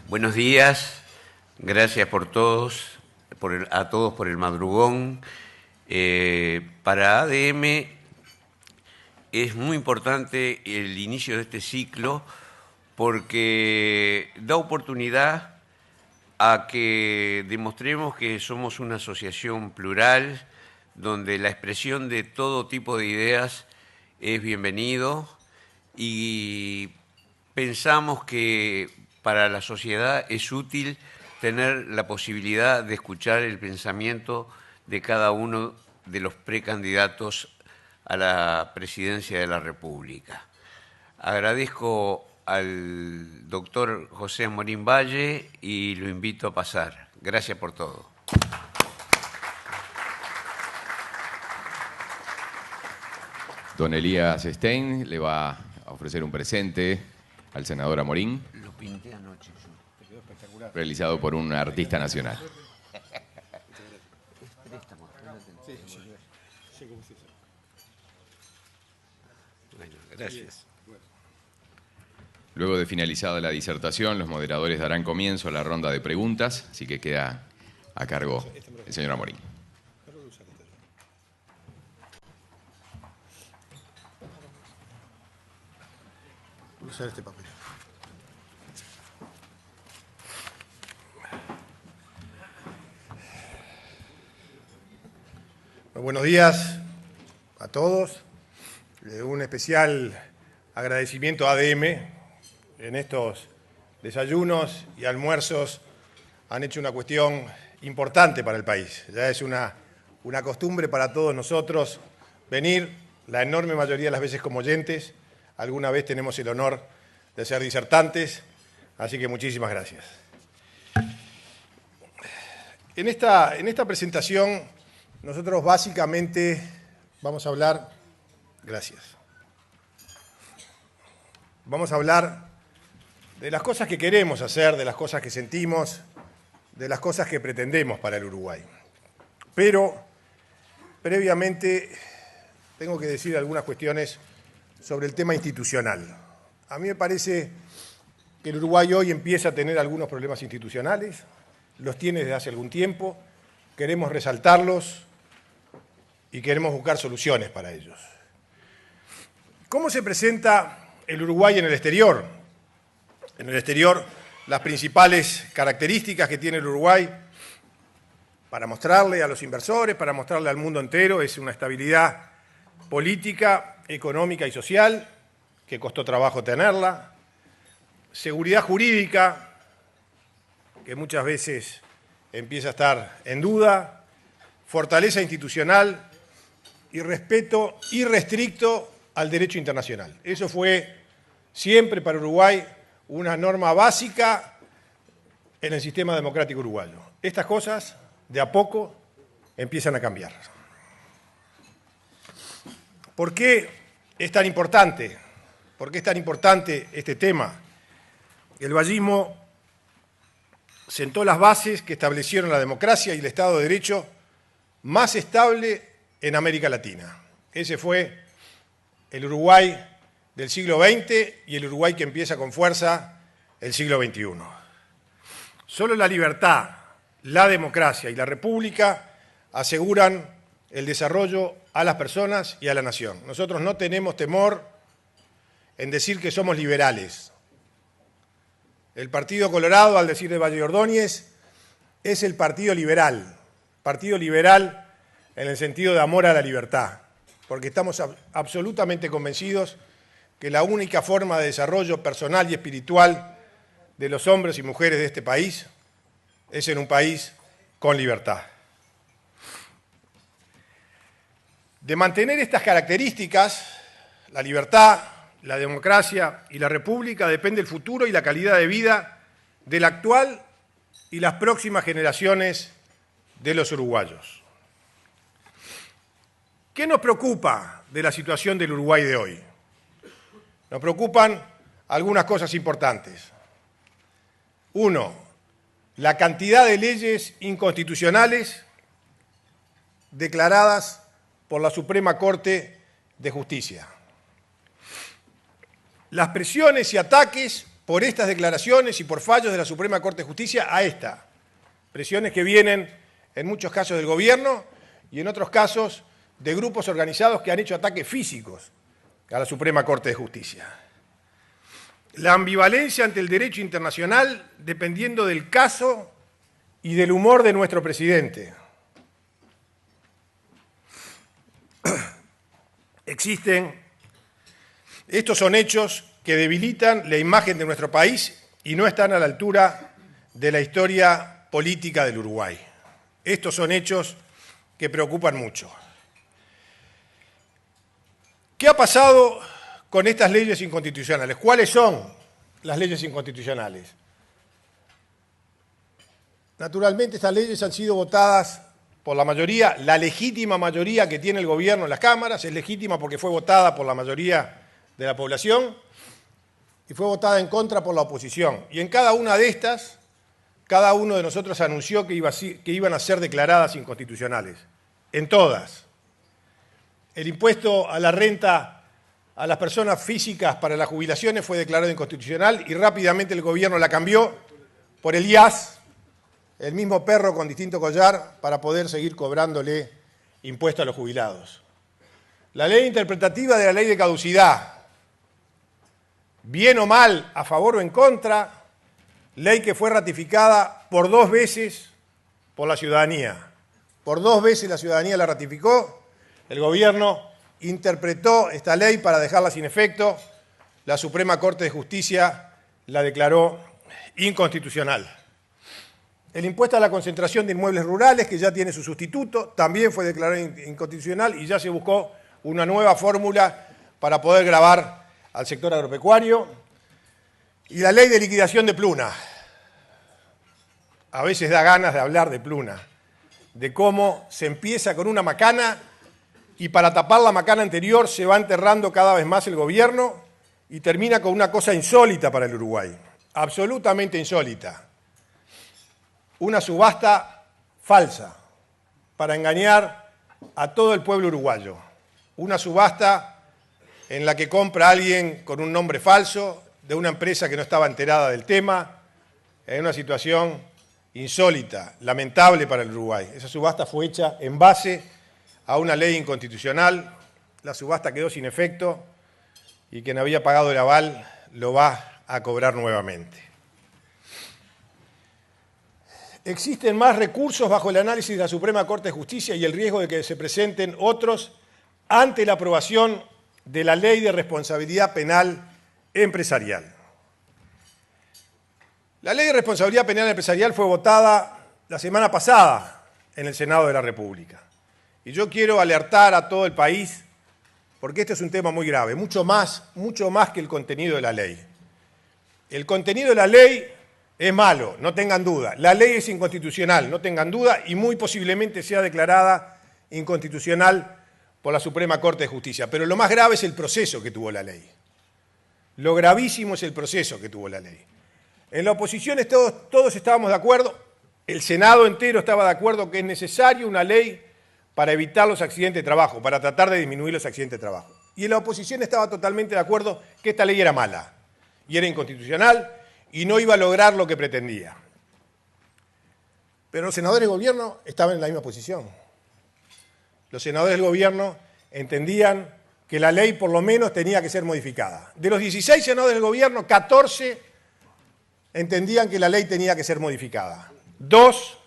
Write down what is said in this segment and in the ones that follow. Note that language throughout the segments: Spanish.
Buenos días, gracias por todos, a todos por el madrugón. Para ADM es muy importante el inicio de este ciclo porque da oportunidad a que demostremos que somos una asociación plural donde la expresión de todo tipo de ideas es bienvenido y pensamos que para la sociedad es útil tener la posibilidad de escuchar el pensamiento de cada uno de los precandidatos a la presidencia de la República. Agradezco al doctor José Amorín Valle y lo invito a pasar. Gracias por todo. Don Elías Stein le va a ofrecer un presente al senador Amorín. Lo pinté anoche yo. Quedó espectacular. Realizado por un artista nacional. Bueno, gracias. Luego de finalizada la disertación, los moderadores darán comienzo a la ronda de preguntas, así que queda a cargo el señor Amorín. Voy a usar este papel. Buenos días a todos. Un especial agradecimiento a ADM. En estos desayunos y almuerzos han hecho una cuestión importante para el país. Ya es una costumbre para todos nosotros venir, la enorme mayoría de las veces como oyentes. Alguna vez tenemos el honor de ser disertantes, así que muchísimas gracias. En esta presentación nosotros básicamente vamos a hablar, gracias, vamos a hablar de las cosas que queremos hacer, de las cosas que sentimos, de las cosas que pretendemos para el Uruguay. Pero previamente tengo que decir algunas cuestiones sobre el tema institucional. A mí me parece que el Uruguay hoy empieza a tener algunos problemas institucionales, los tiene desde hace algún tiempo, queremos resaltarlos y queremos buscar soluciones para ellos. ¿Cómo se presenta el Uruguay en el exterior? En el exterior, las principales características que tiene el Uruguay para mostrarle a los inversores, para mostrarle al mundo entero, es una estabilidad política, económica y social, que costó trabajo tenerla, seguridad jurídica, que muchas veces empieza a estar en duda, fortaleza institucional y respeto irrestricto al derecho internacional. Eso fue siempre para Uruguay una norma básica en el sistema democrático uruguayo. Estas cosas, de a poco, empiezan a cambiar. ¿Por qué es tan importante? ¿Por qué es tan importante este tema? El vallismo sentó las bases que establecieron la democracia y el Estado de Derecho más estable en América Latina. Ese fue el Uruguay del siglo XX y el Uruguay que empieza con fuerza el siglo XXI. Solo la libertad, la democracia y la república aseguran el desarrollo a las personas y a la nación. Nosotros no tenemos temor en decir que somos liberales. El Partido Colorado, al decir de Valle Ordóñez, es el partido liberal en el sentido de amor a la libertad, porque estamos absolutamente convencidos que la única forma de desarrollo personal y espiritual de los hombres y mujeres de este país es en un país con libertad. De mantener estas características, la libertad, la democracia y la república, depende el futuro y la calidad de vida del actual y las próximas generaciones de los uruguayos. ¿Qué nos preocupa de la situación del Uruguay de hoy? Nos preocupan algunas cosas importantes. Uno, la cantidad de leyes inconstitucionales declaradas por la Suprema Corte de Justicia. Las presiones y ataques por estas declaraciones y por fallos de la Suprema Corte de Justicia a esta. Presiones que vienen en muchos casos del gobierno y en otros casos de grupos organizados que han hecho ataques físicos a la Suprema Corte de Justicia. La ambivalencia ante el derecho internacional dependiendo del caso y del humor de nuestro presidente. Estos son hechos que debilitan la imagen de nuestro país y no están a la altura de la historia política del Uruguay. Estos son hechos que preocupan mucho. ¿Qué ha pasado con estas leyes inconstitucionales? ¿Cuáles son las leyes inconstitucionales? Naturalmente, estas leyes han sido votadas por la mayoría, la legítima mayoría que tiene el gobierno en las cámaras, es legítima porque fue votada por la mayoría de la población y fue votada en contra por la oposición. Y en cada una de estas, cada uno de nosotros anunció que iban a ser declaradas inconstitucionales. En todas. El impuesto a la renta a las personas físicas para las jubilaciones fue declarado inconstitucional y rápidamente el gobierno la cambió por el IAS, el mismo perro con distinto collar, para poder seguir cobrándole impuestos a los jubilados. La ley interpretativa de la ley de caducidad, bien o mal, a favor o en contra, ley que fue ratificada por 2 veces por la ciudadanía. Por 2 veces la ciudadanía la ratificó, el gobierno interpretó esta ley para dejarla sin efecto, la Suprema Corte de Justicia la declaró inconstitucional. El impuesto a la concentración de inmuebles rurales, que ya tiene su sustituto, también fue declarado inconstitucional y ya se buscó una nueva fórmula para poder gravar al sector agropecuario. Y la ley de liquidación de Pluna. A veces da ganas de hablar de Pluna, de cómo se empieza con una macana y para tapar la macana anterior se va enterrando cada vez más el gobierno y termina con una cosa insólita para el Uruguay, absolutamente insólita. Una subasta falsa para engañar a todo el pueblo uruguayo. Una subasta en la que compra alguien con un nombre falso, de una empresa que no estaba enterada del tema, en una situación insólita, lamentable para el Uruguay. Esa subasta fue hecha en base a una ley inconstitucional, la subasta quedó sin efecto y quien había pagado el aval lo va a cobrar nuevamente. Existen más recursos bajo el análisis de la Suprema Corte de Justicia y el riesgo de que se presenten otros ante la aprobación de la Ley de Responsabilidad Penal Empresarial. La Ley de Responsabilidad Penal Empresarial fue votada la semana pasada en el Senado de la República. Y yo quiero alertar a todo el país, porque este es un tema muy grave, mucho más que el contenido de la ley. El contenido de la ley es malo, no tengan duda. La ley es inconstitucional, no tengan duda, y muy posiblemente sea declarada inconstitucional por la Suprema Corte de Justicia. Pero lo más grave es el proceso que tuvo la ley. Lo gravísimo es el proceso que tuvo la ley. En la oposición todos estábamos de acuerdo, el Senado entero estaba de acuerdo que es necesaria una ley para evitar los accidentes de trabajo, para tratar de disminuir los accidentes de trabajo. Y la oposición estaba totalmente de acuerdo que esta ley era mala y era inconstitucional y no iba a lograr lo que pretendía. Pero los senadores del gobierno estaban en la misma posición. Los senadores del gobierno entendían que la ley por lo menos tenía que ser modificada. De los 16 senadores del gobierno, 14 entendían que la ley tenía que ser modificada. 2,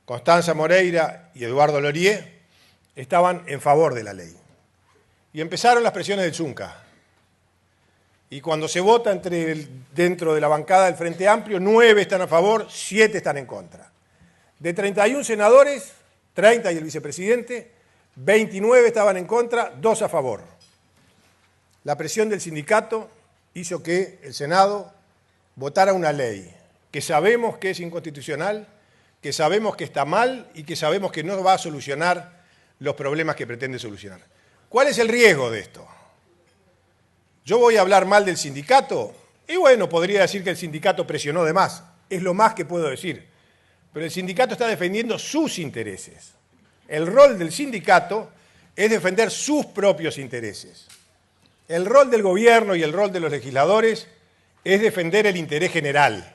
Constanza Moreira y Eduardo Lorié, estaban en favor de la ley. Y empezaron las presiones del Zunca. Y cuando se vota dentro de la bancada del Frente Amplio, 9 están a favor, 7 están en contra. De 31 senadores, 30 y el vicepresidente, 29 estaban en contra, 2 a favor. La presión del sindicato hizo que el Senado votara una ley que sabemos que es inconstitucional, que sabemos que está mal y que sabemos que no va a solucionar los problemas que pretende solucionar. ¿Cuál es el riesgo de esto? ¿Yo voy a hablar mal del sindicato? Y bueno, podría decir que el sindicato presionó de más. Es lo más que puedo decir. Pero el sindicato está defendiendo sus intereses. El rol del sindicato es defender sus propios intereses. El rol del gobierno y el rol de los legisladores es defender el interés general,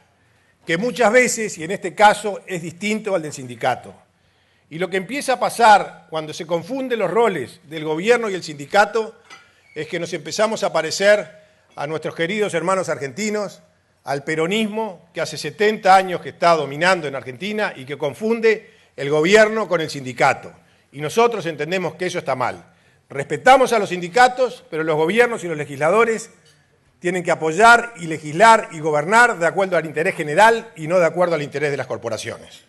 que muchas veces, y en este caso, es distinto al del sindicato. Y lo que empieza a pasar cuando se confunden los roles del gobierno y el sindicato es que nos empezamos a parecer a nuestros queridos hermanos argentinos, al peronismo que hace 70 años que está dominando en Argentina y que confunde el gobierno con el sindicato. Y nosotros entendemos que eso está mal. Respetamos a los sindicatos, pero los gobiernos y los legisladores tienen que apoyar y legislar y gobernar de acuerdo al interés general y no de acuerdo al interés de las corporaciones.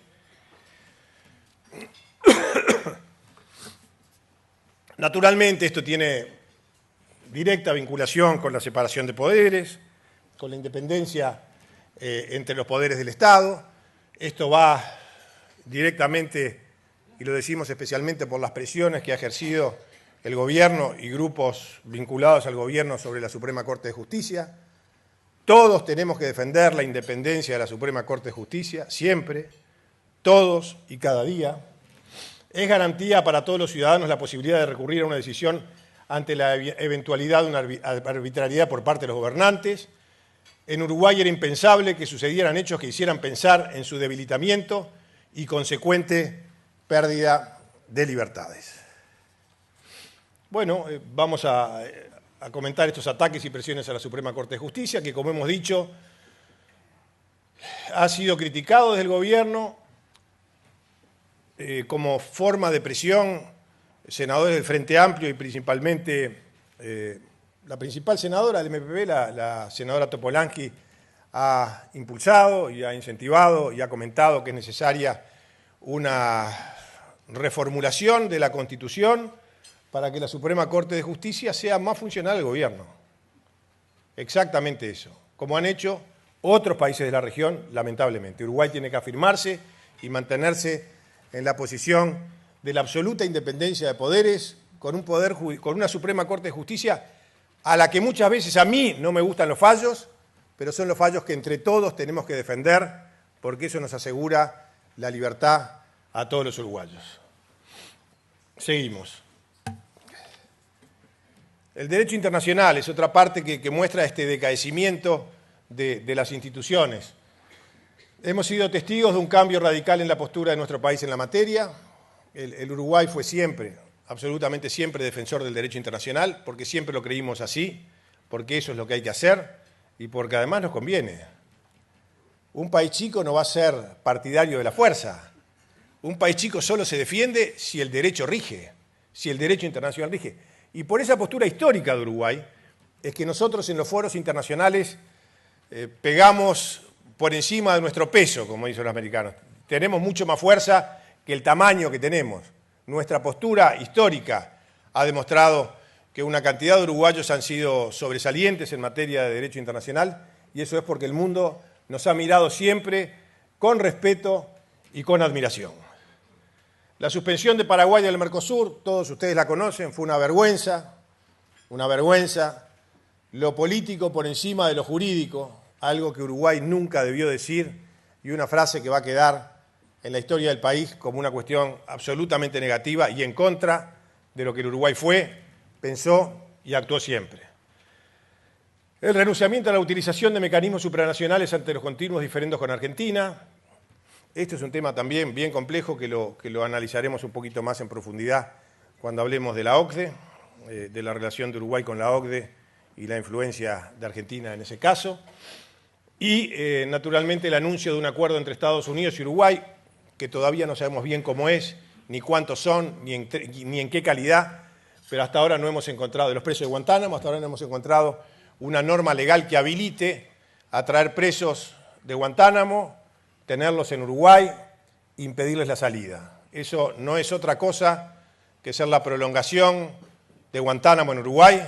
Naturalmente, esto tiene directa vinculación con la separación de poderes, con la independencia entre los poderes del Estado. Esto va directamente, y lo decimos especialmente por las presiones que ha ejercido el gobierno y grupos vinculados al gobierno sobre la Suprema Corte de Justicia. Todos tenemos que defender la independencia de la Suprema Corte de Justicia, siempre, todos y cada día. Es garantía para todos los ciudadanos la posibilidad de recurrir a una decisión ante la eventualidad de una arbitrariedad por parte de los gobernantes. En Uruguay era impensable que sucedieran hechos que hicieran pensar en su debilitamiento y consecuente pérdida de libertades. Bueno, vamos a comentar estos ataques y presiones a la Suprema Corte de Justicia, que, como hemos dicho, ha sido criticado desde el gobierno como forma de presión. Senadores del Frente Amplio y principalmente la principal senadora del MPP, la senadora Topolansky, ha impulsado y ha incentivado y ha comentado que es necesaria una reformulación de la Constitución para que la Suprema Corte de Justicia sea más funcional al gobierno. Exactamente eso, como han hecho otros países de la región, lamentablemente. Uruguay tiene que afirmarse y mantenerse en la posición de la absoluta independencia de poderes, con una Suprema Corte de Justicia a la que muchas veces a mí no me gustan los fallos, pero son los fallos que entre todos tenemos que defender, porque eso nos asegura la libertad a todos los uruguayos. Seguimos. El derecho internacional es otra parte que muestra este decaecimiento de las instituciones. Hemos sido testigos de un cambio radical en la postura de nuestro país en la materia. El Uruguay fue siempre, absolutamente siempre, defensor del derecho internacional, porque siempre lo creímos así, porque eso es lo que hay que hacer y porque además nos conviene. Un país chico no va a ser partidario de la fuerza. Un país chico solo se defiende si el derecho rige, si el derecho internacional rige. Y por esa postura histórica de Uruguay es que nosotros en los foros internacionales pegamos por encima de nuestro peso, como dicen los americanos. Tenemos mucho más fuerza que el tamaño que tenemos. Nuestra postura histórica ha demostrado que una cantidad de uruguayos han sido sobresalientes en materia de derecho internacional, y eso es porque el mundo nos ha mirado siempre con respeto y con admiración. La suspensión de Paraguay del Mercosur, todos ustedes la conocen, fue una vergüenza, lo político por encima de lo jurídico, algo que Uruguay nunca debió decir y una frase que va a quedar en la historia del país como una cuestión absolutamente negativa y en contra de lo que el Uruguay fue, pensó y actuó siempre. El renunciamiento a la utilización de mecanismos supranacionales ante los continuos diferendos con Argentina. Este es un tema también bien complejo que lo analizaremos un poquito más en profundidad cuando hablemos de la OCDE, de la relación de Uruguay con la OCDE y la influencia de Argentina en ese caso. Y, naturalmente, el anuncio de un acuerdo entre Estados Unidos y Uruguay, que todavía no sabemos bien cómo es, ni cuántos son, ni en qué calidad, pero hasta ahora no hemos encontrado, de los presos de Guantánamo, hasta ahora no hemos encontrado una norma legal que habilite a traer presos de Guantánamo, tenerlos en Uruguay, impedirles la salida. Eso no es otra cosa que ser la prolongación de Guantánamo en Uruguay,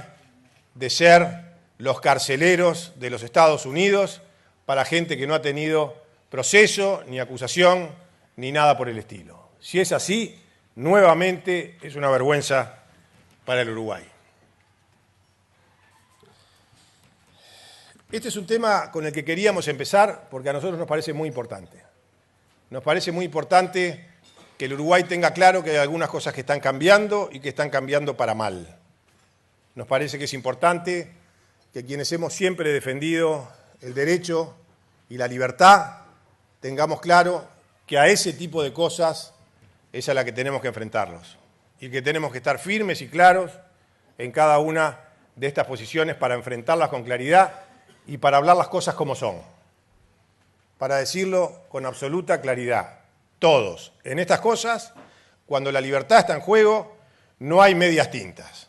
de ser los carceleros de los Estados Unidos para gente que no ha tenido proceso, ni acusación, ni nada por el estilo. Si es así, nuevamente es una vergüenza para el Uruguay. Este es un tema con el que queríamos empezar porque a nosotros nos parece muy importante. Nos parece muy importante que el Uruguay tenga claro que hay algunas cosas que están cambiando y que están cambiando para mal. Nos parece que es importante que quienes hemos siempre defendido el derecho y la libertad, tengamos claro que a ese tipo de cosas es a la que tenemos que enfrentarnos y que tenemos que estar firmes y claros en cada una de estas posiciones para enfrentarlas con claridad y para hablar las cosas como son, para decirlo con absoluta claridad. Todos, en estas cosas, cuando la libertad está en juego, no hay medias tintas.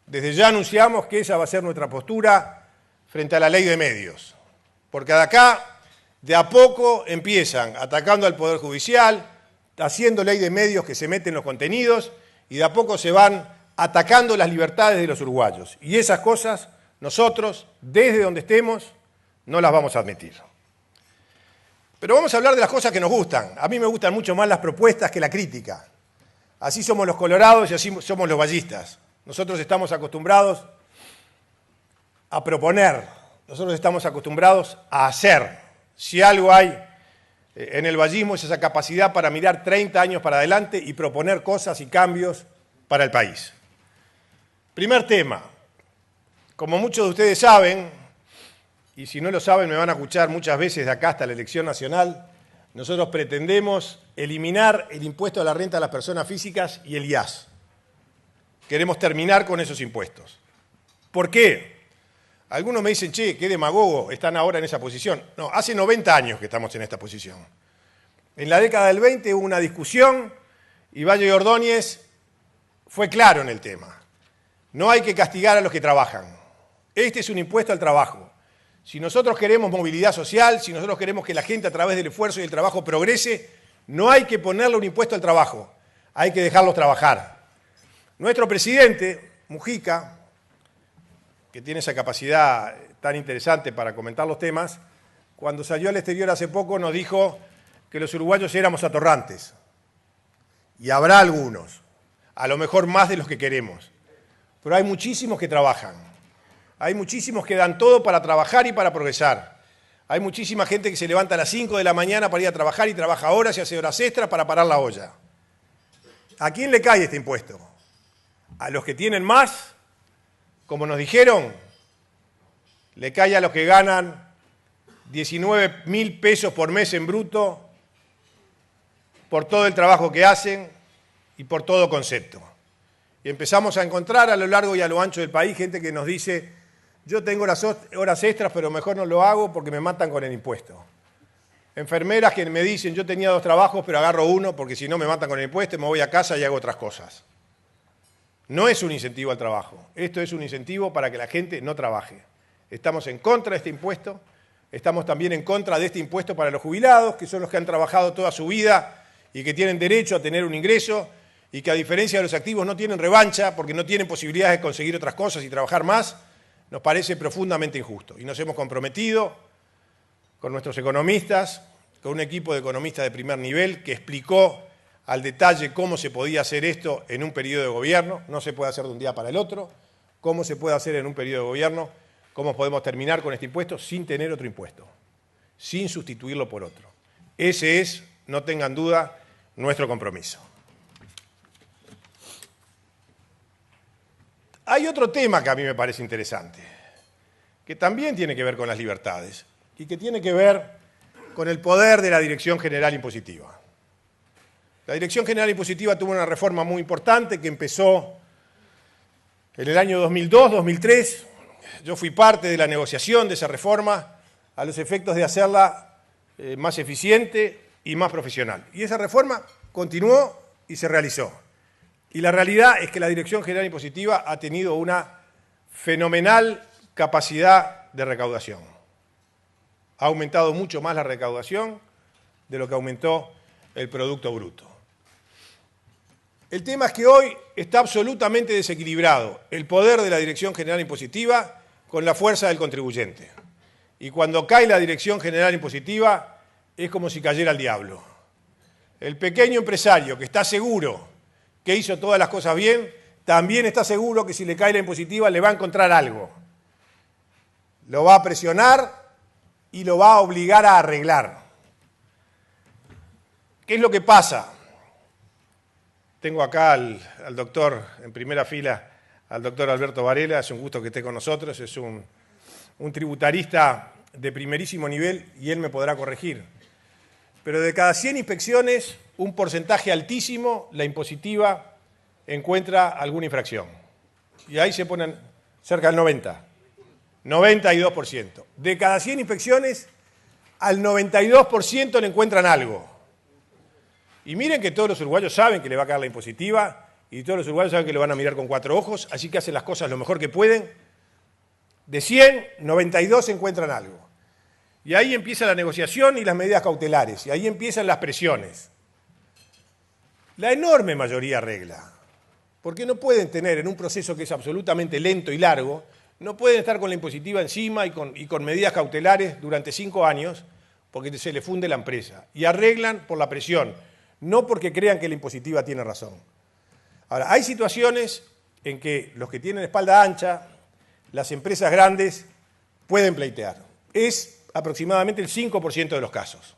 Desde ya anunciamos que esa va a ser nuestra postura frente a la ley de medios, porque de acá, de a poco, empiezan atacando al Poder Judicial, haciendo ley de medios que se meten en los contenidos, y de a poco se van atacando las libertades de los uruguayos. Y esas cosas, nosotros, desde donde estemos, no las vamos a admitir. Pero vamos a hablar de las cosas que nos gustan. A mí me gustan mucho más las propuestas que la crítica. Así somos los colorados y así somos los vallistas. Nosotros estamos acostumbrados a proponer, nosotros estamos acostumbrados a hacer. Si algo hay en el vallismo es esa capacidad para mirar 30 años para adelante y proponer cosas y cambios para el país. Primer tema. Como muchos de ustedes saben, y si no lo saben me van a escuchar muchas veces de acá hasta la elección nacional, nosotros pretendemos eliminar el impuesto a la renta de las personas físicas y el IAS. Queremos terminar con esos impuestos. ¿Por qué? Algunos me dicen, che, qué demagogo, están ahora en esa posición. No, hace 90 años que estamos en esta posición. En la década del 20 hubo una discusión y Valle y Ordóñez fue claro en el tema. No hay que castigar a los que trabajan. Este es un impuesto al trabajo. Si nosotros queremos movilidad social, si nosotros queremos que la gente a través del esfuerzo y el trabajo progrese, no hay que ponerle un impuesto al trabajo, hay que dejarlos trabajar. Nuestro presidente, Mujica, que tiene esa capacidad tan interesante para comentar los temas, cuando salió al exterior hace poco nos dijo que los uruguayos éramos atorrantes. Y habrá algunos, a lo mejor más de los que queremos, pero hay muchísimos que trabajan. Hay muchísimos que dan todo para trabajar y para progresar. Hay muchísima gente que se levanta a las 5 de la mañana para ir a trabajar y trabaja horas y hace horas extras para parar la olla. ¿A quién le cae este impuesto? ¿A los que tienen más? Como nos dijeron, le cae a los que ganan 19.000 pesos por mes en bruto por todo el trabajo que hacen y por todo concepto. Y empezamos a encontrar a lo largo y a lo ancho del país gente que nos dice, yo tengo horas extras, pero mejor no lo hago porque me matan con el impuesto. Enfermeras que me dicen, yo tenía 2 trabajos, pero agarro uno porque si no me matan con el impuesto y me voy a casa y hago otras cosas. No es un incentivo al trabajo, esto es un incentivo para que la gente no trabaje. Estamos en contra de este impuesto, estamos también en contra de este impuesto para los jubilados, que son los que han trabajado toda su vida y que tienen derecho a tener un ingreso y que a diferencia de los activos no tienen revancha porque no tienen posibilidades de conseguir otras cosas y trabajar más, nos parece profundamente injusto. Y nos hemos comprometido con nuestros economistas, con un equipo de economistas de primer nivel que explicó al detalle cómo se podía hacer esto en un periodo de gobierno, no se puede hacer de un día para el otro, cómo se puede hacer en un periodo de gobierno, cómo podemos terminar con este impuesto sin tener otro impuesto, sin sustituirlo por otro. Ese es, no tengan duda, nuestro compromiso. Hay otro tema que a mí me parece interesante, que también tiene que ver con las libertades y que tiene que ver con el poder de la Dirección General Impositiva. La Dirección General Impositiva tuvo una reforma muy importante que empezó en el año 2002-2003. Yo fui parte de la negociación de esa reforma a los efectos de hacerla más eficiente y más profesional. Y esa reforma continuó y se realizó. Y la realidad es que la Dirección General Impositiva ha tenido una fenomenal capacidad de recaudación. Ha aumentado mucho más la recaudación de lo que aumentó el Producto Bruto. El tema es que hoy está absolutamente desequilibrado el poder de la Dirección General Impositiva con la fuerza del contribuyente. Y cuando cae la Dirección General Impositiva es como si cayera el diablo. El pequeño empresario que está seguro que hizo todas las cosas bien, también está seguro que si le cae la impositiva le va a encontrar algo. Lo va a presionar y lo va a obligar a arreglar. ¿Qué es lo que pasa? Tengo acá al doctor, en primera fila, al doctor Alberto Varela, es un gusto que esté con nosotros, es un tributarista de primerísimo nivel y él me podrá corregir. Pero de cada 100 inspecciones, un porcentaje altísimo, la impositiva encuentra alguna infracción. Y ahí se ponen cerca del 90, 92%. De cada 100 inspecciones, al 92% le encuentran algo. Y miren que todos los uruguayos saben que le va a caer la impositiva y todos los uruguayos saben que lo van a mirar con 4 ojos, así que hacen las cosas lo mejor que pueden. De 100, 92 encuentran algo. Y ahí empieza la negociación y las medidas cautelares, y ahí empiezan las presiones. La enorme mayoría arregla, porque no pueden tener en un proceso que es absolutamente lento y largo, no pueden estar con la impositiva encima y con medidas cautelares durante 5 años, porque se le funde la empresa. Y arreglan por la presión, no porque crean que la impositiva tiene razón. Ahora, hay situaciones en que los que tienen espalda ancha, las empresas grandes, pueden pleitear. Es aproximadamente el 5% de los casos.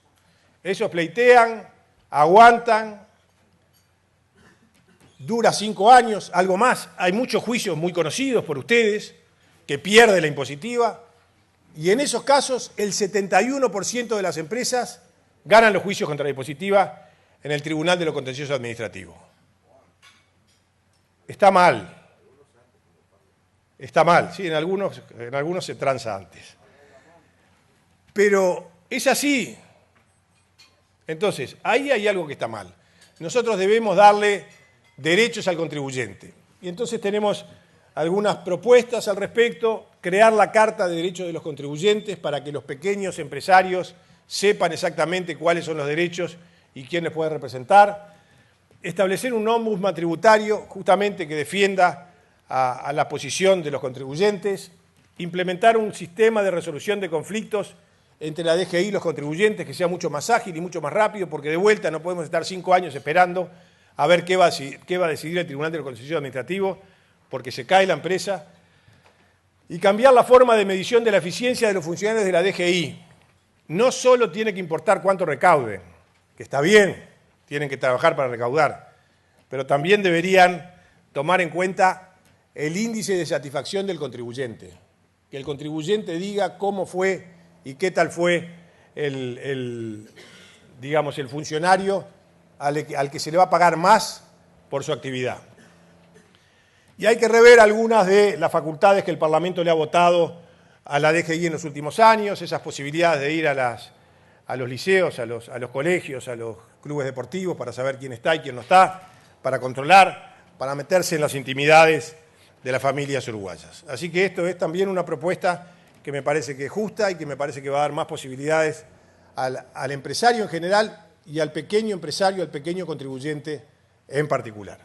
Esos pleitean, aguantan, dura 5 años, algo más. Hay muchos juicios muy conocidos por ustedes que pierde la impositiva, y en esos casos el 71% de las empresas ganan los juicios contra la impositiva en el Tribunal de lo Contencioso Administrativo. Está mal. Está mal, sí, en algunos se transa antes. Pero es así. Entonces, ahí hay algo que está mal. Nosotros debemos darle derechos al contribuyente. Y entonces tenemos algunas propuestas al respecto, crear la Carta de Derechos de los Contribuyentes para que los pequeños empresarios sepan exactamente cuáles son los derechos y quién les puede representar, establecer un ombudsman tributario justamente que defienda a la posición de los contribuyentes, implementar un sistema de resolución de conflictos entre la DGI y los contribuyentes que sea mucho más ágil y mucho más rápido, porque de vuelta no podemos estar 5 años esperando a ver qué va a decidir el Tribunal de lo Contencioso Administrativo, porque se cae la empresa, y cambiar la forma de medición de la eficiencia de los funcionarios de la DGI. No solo tiene que importar cuánto recauden, que está bien, tienen que trabajar para recaudar, pero también deberían tomar en cuenta el índice de satisfacción del contribuyente, que el contribuyente diga cómo fue y qué tal fue el funcionario al que se le va a pagar más por su actividad. Y hay que rever algunas de las facultades que el Parlamento le ha votado a la DGI en los últimos años, esas posibilidades de ir a los liceos, a los colegios, a los clubes deportivos para saber quién está y quién no está, para controlar, para meterse en las intimidades de las familias uruguayas. Así que esto es también una propuesta que me parece que es justa y que me parece que va a dar más posibilidades al empresario en general y al pequeño empresario, al pequeño contribuyente en particular.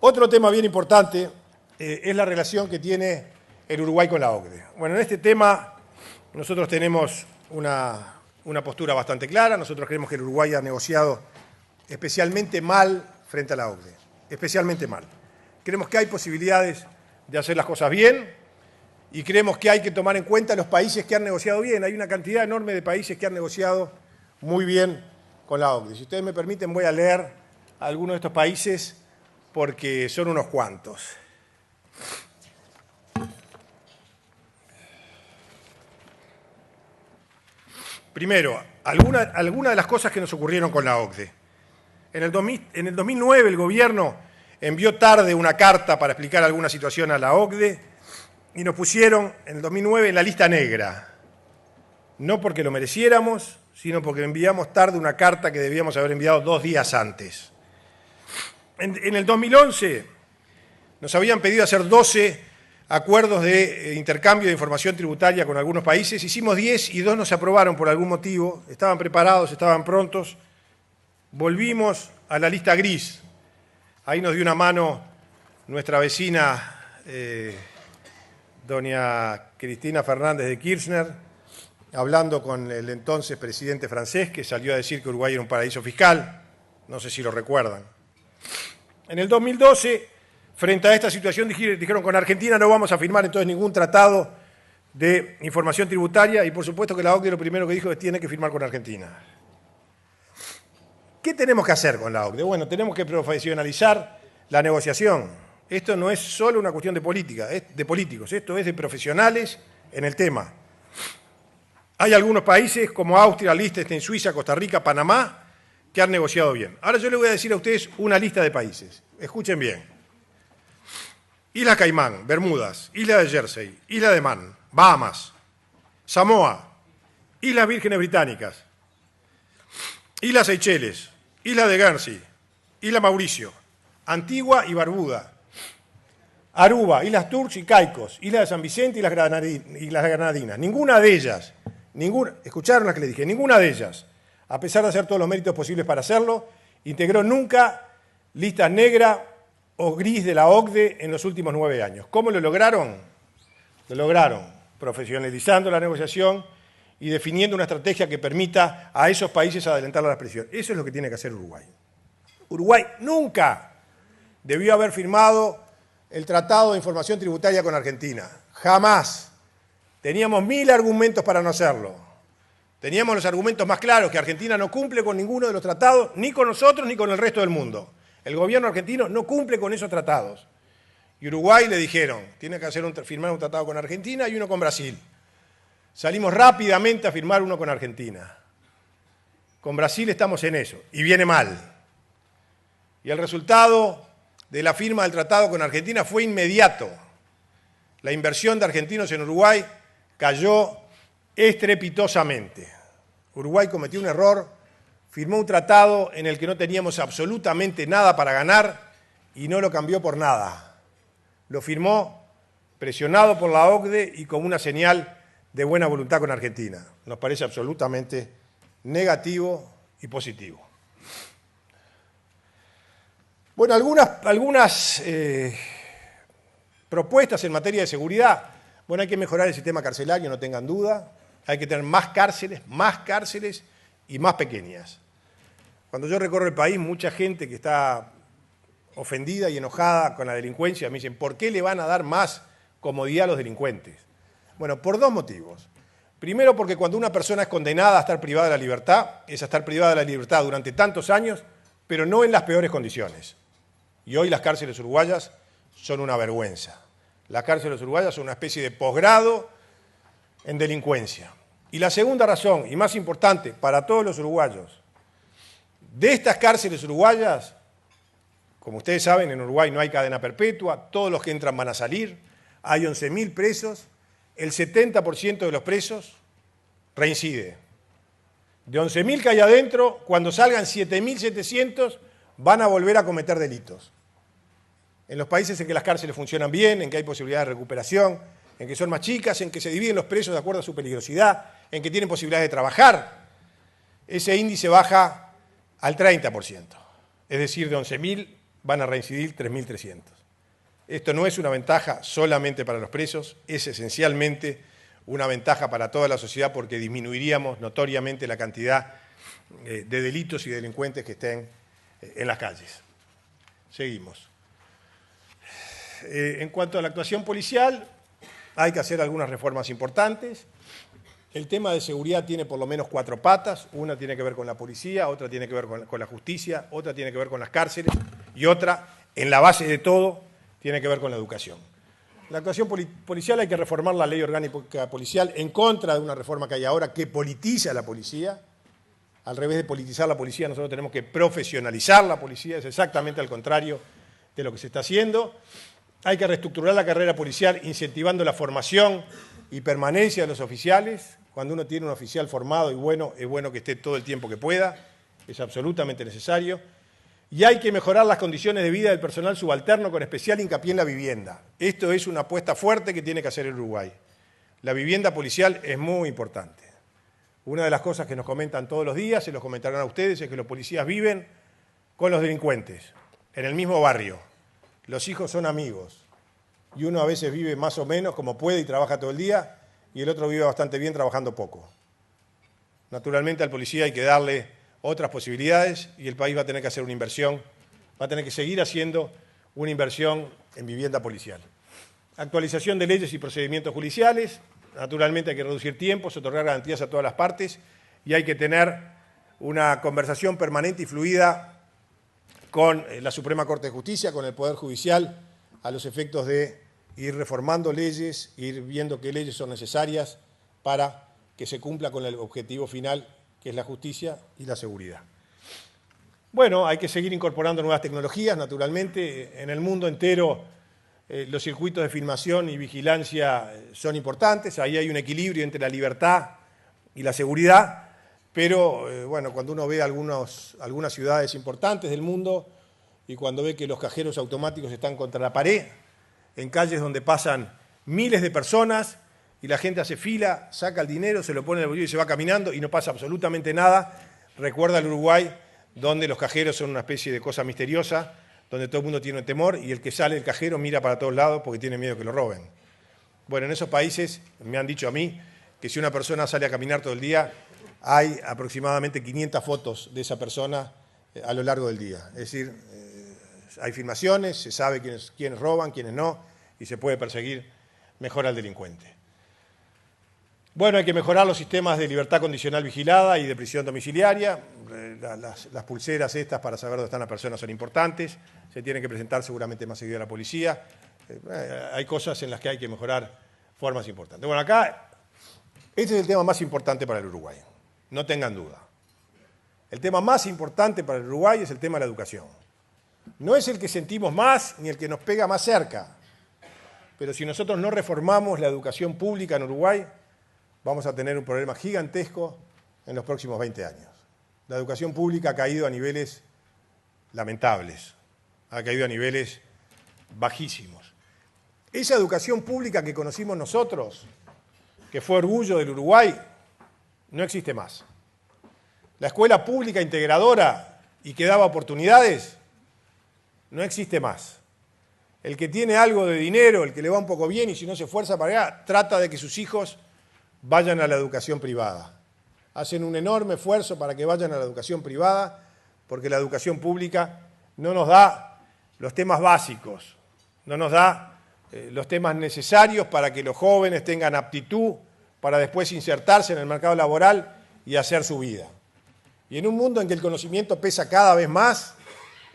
Otro tema bien importante es la relación que tiene el Uruguay con la OCDE. Bueno, en este tema nosotros tenemos una postura bastante clara. Nosotros creemos que el Uruguay ha negociado especialmente mal frente a la OCDE, especialmente mal. Creemos que hay posibilidades de hacer las cosas bien y creemos que hay que tomar en cuenta los países que han negociado bien. Hay una cantidad enorme de países que han negociado muy bien con la OCDE. Si ustedes me permiten, voy a leer algunos de estos países porque son unos cuantos. Primero, algunas de las cosas que nos ocurrieron con la OCDE. En el 2009 el gobierno envió tarde una carta para explicar alguna situación a la OCDE y nos pusieron en el 2009 en la lista negra. No porque lo mereciéramos, sino porque enviamos tarde una carta que debíamos haber enviado 2 días antes. En el 2011 nos habían pedido hacer 12 acuerdos de intercambio de información tributaria con algunos países. Hicimos 10 y 2 no se aprobaron por algún motivo. Estaban preparados, estaban prontos. Volvimos a la lista gris. Ahí nos dio una mano nuestra vecina, doña Cristina Fernández de Kirchner, hablando con el entonces presidente francés, que salió a decir que Uruguay era un paraíso fiscal. No sé si lo recuerdan. En el 2012, frente a esta situación, dijeron con Argentina no vamos a firmar entonces ningún tratado de información tributaria y por supuesto que la OCDE lo primero que dijo es que tiene que firmar con Argentina. ¿Qué tenemos que hacer con la OCDE? Bueno, tenemos que profesionalizar la negociación. Esto no es solo una cuestión de política, de políticos, esto es de profesionales en el tema. Hay algunos países como Austria, Liechtenstein, Suiza, Costa Rica, Panamá, que han negociado bien. Ahora yo les voy a decir a ustedes una lista de países. Escuchen bien. Islas Caimán, Bermudas, Isla de Jersey, Isla de Man, Bahamas, Samoa, Islas Vírgenes Británicas, Islas Seychelles, Isla de Guernsey, Isla Mauricio, Antigua y Barbuda, Aruba, Islas Turks y Caicos, Isla de San Vicente y las Granadinas. Ninguna de ellas, escucharon las que le dije, ninguna de ellas, a pesar de hacer todos los méritos posibles para hacerlo, integró nunca listas negras o gris de la OCDE en los últimos 9 años. ¿Cómo lo lograron? Lo lograron profesionalizando la negociación y definiendo una estrategia que permita a esos países adelantar la presión. Eso es lo que tiene que hacer Uruguay. Uruguay nunca debió haber firmado el Tratado de Información Tributaria con Argentina. Jamás. Teníamos 1000 argumentos para no hacerlo. Teníamos los argumentos más claros, que Argentina no cumple con ninguno de los tratados, ni con nosotros ni con el resto del mundo. El gobierno argentino no cumple con esos tratados. Y Uruguay le dijeron, tiene que firmar un tratado con Argentina y uno con Brasil. Salimos rápidamente a firmar uno con Argentina. Con Brasil estamos en eso, y viene mal. Y el resultado de la firma del tratado con Argentina fue inmediato. La inversión de argentinos en Uruguay cayó estrepitosamente. Uruguay cometió un error, firmó un tratado en el que no teníamos absolutamente nada para ganar y no lo cambió por nada. Lo firmó presionado por la OCDE y como una señal de buena voluntad con Argentina. Nos parece absolutamente negativo y positivo. Bueno, algunas propuestas en materia de seguridad. Bueno, hay que mejorar el sistema carcelario, no tengan duda. Hay que tener más cárceles y más pequeñas. Cuando yo recorro el país, mucha gente que está ofendida y enojada con la delincuencia me dicen, ¿por qué le van a dar más comodidad a los delincuentes? Bueno, por 2 motivos. Primero, porque cuando una persona es condenada a estar privada de la libertad, es a estar privada de la libertad durante tantos años, pero no en las peores condiciones. Y hoy las cárceles uruguayas son una vergüenza. Las cárceles uruguayas son una especie de posgrado en delincuencia. Y la segunda razón, y más importante para todos los uruguayos, de estas cárceles uruguayas, como ustedes saben, en Uruguay no hay cadena perpetua, todos los que entran van a salir, hay 11.000 presos, el 70% de los presos reincide. De 11.000 que hay adentro, cuando salgan 7.700 van a volver a cometer delitos. En los países en que las cárceles funcionan bien, en que hay posibilidad de recuperación, en que son más chicas, en que se dividen los presos de acuerdo a su peligrosidad, en que tienen posibilidades de trabajar, ese índice baja al 30%. Es decir, de 11.000 van a reincidir 3.300. Esto no es una ventaja solamente para los presos, es esencialmente una ventaja para toda la sociedad porque disminuiríamos notoriamente la cantidad de delitos y delincuentes que estén en las calles. Seguimos. En cuanto a la actuación policial, hay que hacer algunas reformas importantes. El tema de seguridad tiene por lo menos 4 patas. Una tiene que ver con la policía, otra tiene que ver con la justicia, otra tiene que ver con las cárceles y otra, en la base de todo, tiene que ver con la educación. La actuación policial hay que reformar la ley orgánica policial en contra de una reforma que hay ahora que politiza a la policía. Al revés de politizar la policía, nosotros tenemos que profesionalizar la policía, es exactamente al contrario de lo que se está haciendo. Hay que reestructurar la carrera policial incentivando la formación y permanencia de los oficiales. Cuando uno tiene un oficial formado y bueno, es bueno que esté todo el tiempo que pueda, es absolutamente necesario. Y hay que mejorar las condiciones de vida del personal subalterno con especial hincapié en la vivienda. Esto es una apuesta fuerte que tiene que hacer el Uruguay. La vivienda policial es muy importante. Una de las cosas que nos comentan todos los días, se los comentarán a ustedes, es que los policías viven con los delincuentes, en el mismo barrio. Los hijos son amigos y uno a veces vive más o menos como puede y trabaja todo el día y el otro vive bastante bien trabajando poco. Naturalmente al policía hay que darle otras posibilidades y el país va a tener que hacer una inversión, va a tener que seguir haciendo una inversión en vivienda policial. Actualización de leyes y procedimientos judiciales, naturalmente hay que reducir tiempos, otorgar garantías a todas las partes y hay que tener una conversación permanente y fluida con la Suprema Corte de Justicia, con el Poder Judicial, a los efectos de ir reformando leyes, ir viendo qué leyes son necesarias para que se cumpla con el objetivo final, que es la justicia y la seguridad. Bueno, hay que seguir incorporando nuevas tecnologías, naturalmente. En el mundo entero los circuitos de filmación y vigilancia son importantes. Ahí hay un equilibrio entre la libertad y la seguridad. Pero, bueno, cuando uno ve algunas ciudades importantes del mundo y cuando ve que los cajeros automáticos están contra la pared, en calles donde pasan miles de personas y la gente hace fila, saca el dinero, se lo pone en el bolsillo y se va caminando y no pasa absolutamente nada, recuerda al Uruguay donde los cajeros son una especie de cosa misteriosa, donde todo el mundo tiene temor y el que sale del cajero mira para todos lados porque tiene miedo que lo roben. Bueno, en esos países me han dicho a mí que si una persona sale a caminar todo el día, hay aproximadamente 500 fotos de esa persona a lo largo del día. Es decir, hay filmaciones, se sabe quiénes roban, quiénes no, y se puede perseguir mejor al delincuente. Bueno, hay que mejorar los sistemas de libertad condicional vigilada y de prisión domiciliaria. Las pulseras estas para saber dónde están las personas son importantes. Se tienen que presentar seguramente más seguido a la policía. Hay cosas en las que hay que mejorar formas importantes. Bueno, acá, este es el tema más importante para el Uruguay. No tengan duda. El tema más importante para el Uruguay es el tema de la educación. No es el que sentimos más ni el que nos pega más cerca. Pero si nosotros no reformamos la educación pública en Uruguay, vamos a tener un problema gigantesco en los próximos 20 años. La educación pública ha caído a niveles lamentables, ha caído a niveles bajísimos. Esa educación pública que conocimos nosotros, que fue orgullo del Uruguay, no existe más. La escuela pública integradora y que daba oportunidades, no existe más. El que tiene algo de dinero, el que le va un poco bien y si no se esfuerza para allá, trata de que sus hijos vayan a la educación privada. Hacen un enorme esfuerzo para que vayan a la educación privada, porque la educación pública no nos da los temas básicos, no nos da los temas necesarios para que los jóvenes tengan aptitud para después insertarse en el mercado laboral y hacer su vida. Y en un mundo en que el conocimiento pesa cada vez más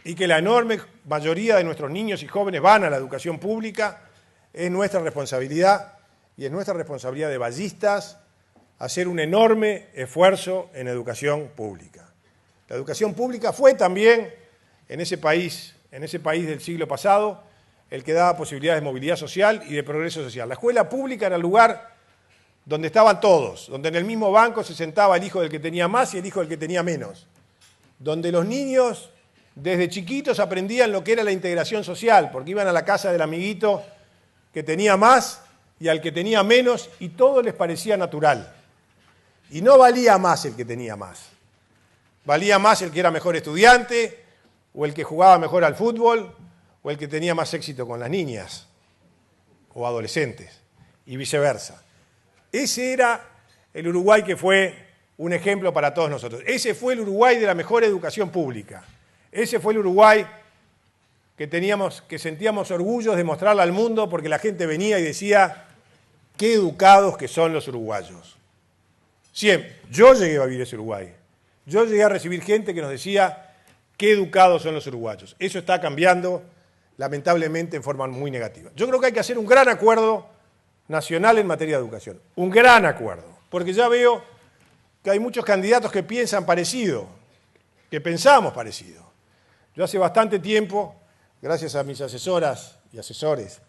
y que la enorme mayoría de nuestros niños y jóvenes van a la educación pública, es nuestra responsabilidad y es nuestra responsabilidad de vallistas hacer un enorme esfuerzo en educación pública. La educación pública fue también en ese país del siglo pasado el que daba posibilidades de movilidad social y de progreso social. La escuela pública era el lugar donde estaban todos, donde en el mismo banco se sentaba el hijo del que tenía más y el hijo del que tenía menos, donde los niños desde chiquitos aprendían lo que era la integración social, porque iban a la casa del amiguito que tenía más y al que tenía menos, y todo les parecía natural. Y no valía más el que tenía más. Valía más el que era mejor estudiante, o el que jugaba mejor al fútbol, o el que tenía más éxito con las niñas, o adolescentes, y viceversa. Ese era el Uruguay que fue un ejemplo para todos nosotros. Ese fue el Uruguay de la mejor educación pública. Ese fue el Uruguay que sentíamos orgullo de mostrarle al mundo, porque la gente venía y decía, qué educados que son los uruguayos. Siempre. Yo llegué a vivir ese Uruguay. Yo llegué a recibir gente que nos decía, qué educados son los uruguayos. Eso está cambiando, lamentablemente, en forma muy negativa. Yo creo que hay que hacer un gran acuerdo nacional en materia de educación. Un gran acuerdo. Porque ya veo que hay muchos candidatos que piensan parecido, que pensamos parecido. Yo hace bastante tiempo, gracias a mis asesoras y asesores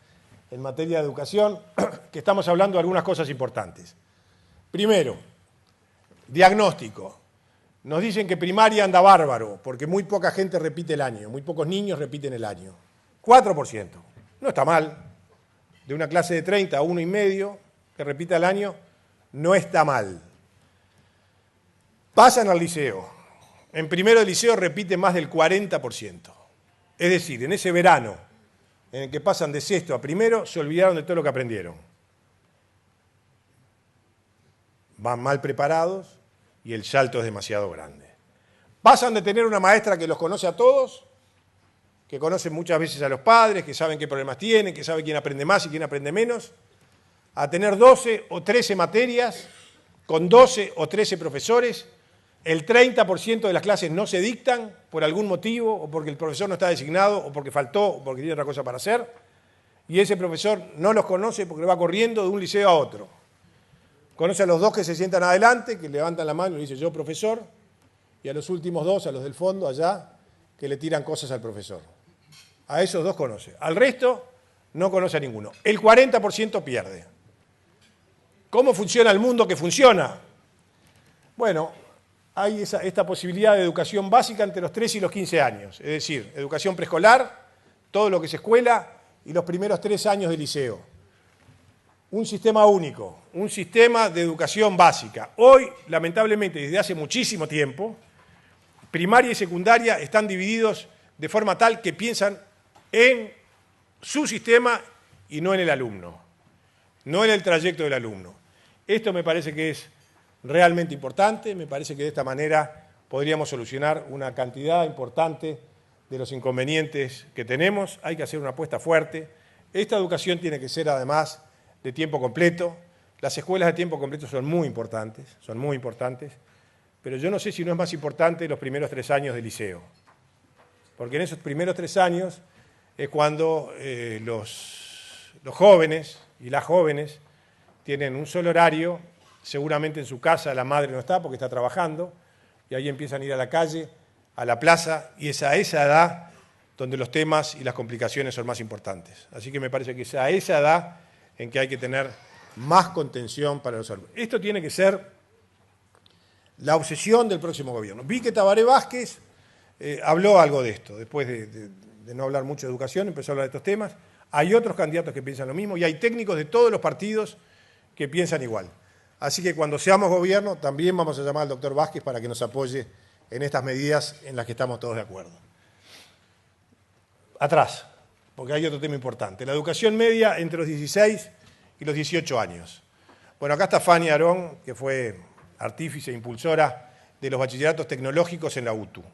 en materia de educación, que estamos hablando de algunas cosas importantes. Primero, diagnóstico. Nos dicen que primaria anda bárbaro, porque muy poca gente repite el año, muy pocos niños repiten el año. 4%. No está mal. De una clase de 30 a 1,5 que repita el año, no está mal. Pasan al liceo. En primero de liceo repite más del 40%. Es decir, en ese verano en el que pasan de sexto a primero, se olvidaron de todo lo que aprendieron. Van mal preparados y el salto es demasiado grande. Pasan de tener una maestra que los conoce a todos, que conoce muchas veces a los padres, que saben qué problemas tienen, que sabe quién aprende más y quién aprende menos, a tener 12 o 13 materias con 12 o 13 profesores. El 30% de las clases no se dictan por algún motivo, o porque el profesor no está designado, o porque faltó, o porque tiene otra cosa para hacer. y ese profesor no los conoce porque va corriendo de un liceo a otro. Conoce a los dos que se sientan adelante, que levantan la mano y le dicen yo profesor, y a los últimos dos, a los del fondo allá, que le tiran cosas al profesor. A esos dos conoce. Al resto no conoce a ninguno. El 40% pierde. ¿Cómo funciona el mundo que funciona? Bueno, hay esta posibilidad de educación básica entre los 3 y los 15 años. Es decir, educación preescolar, todo lo que es escuela y los primeros 3 años de liceo. Un sistema único, un sistema de educación básica. Hoy, lamentablemente, desde hace muchísimo tiempo, primaria y secundaria están divididos de forma tal que piensan en su sistema y no en el alumno, no en el trayecto del alumno. Esto me parece que es realmente importante, me parece que de esta manera podríamos solucionar una cantidad importante de los inconvenientes que tenemos. Hay que hacer una apuesta fuerte. Esta educación tiene que ser además de tiempo completo. Las escuelas de tiempo completo son muy importantes, pero yo no sé si no es más importante los primeros 3 años de liceo, porque en esos primeros 3 años es cuando los jóvenes y las jóvenes tienen un solo horario, seguramente en su casa la madre no está porque está trabajando, y ahí empiezan a ir a la calle, a la plaza, y es a esa edad donde los temas y las complicaciones son más importantes. Así que me parece que es a esa edad en que hay que tener más contención para los alumnos. Esto tiene que ser la obsesión del próximo gobierno. Vi que Tabaré Vázquez habló algo de esto, después de no hablar mucho de educación, empezó a hablar de estos temas. Hay otros candidatos que piensan lo mismo y hay técnicos de todos los partidos que piensan igual. Así que cuando seamos gobierno también vamos a llamar al doctor Vázquez para que nos apoye en estas medidas en las que estamos todos de acuerdo. Atrás, porque hay otro tema importante, la educación media entre los 16 y los 18 años. Bueno, acá está Fanny Arón, que fue artífice e impulsora de los bachilleratos tecnológicos en la UTU.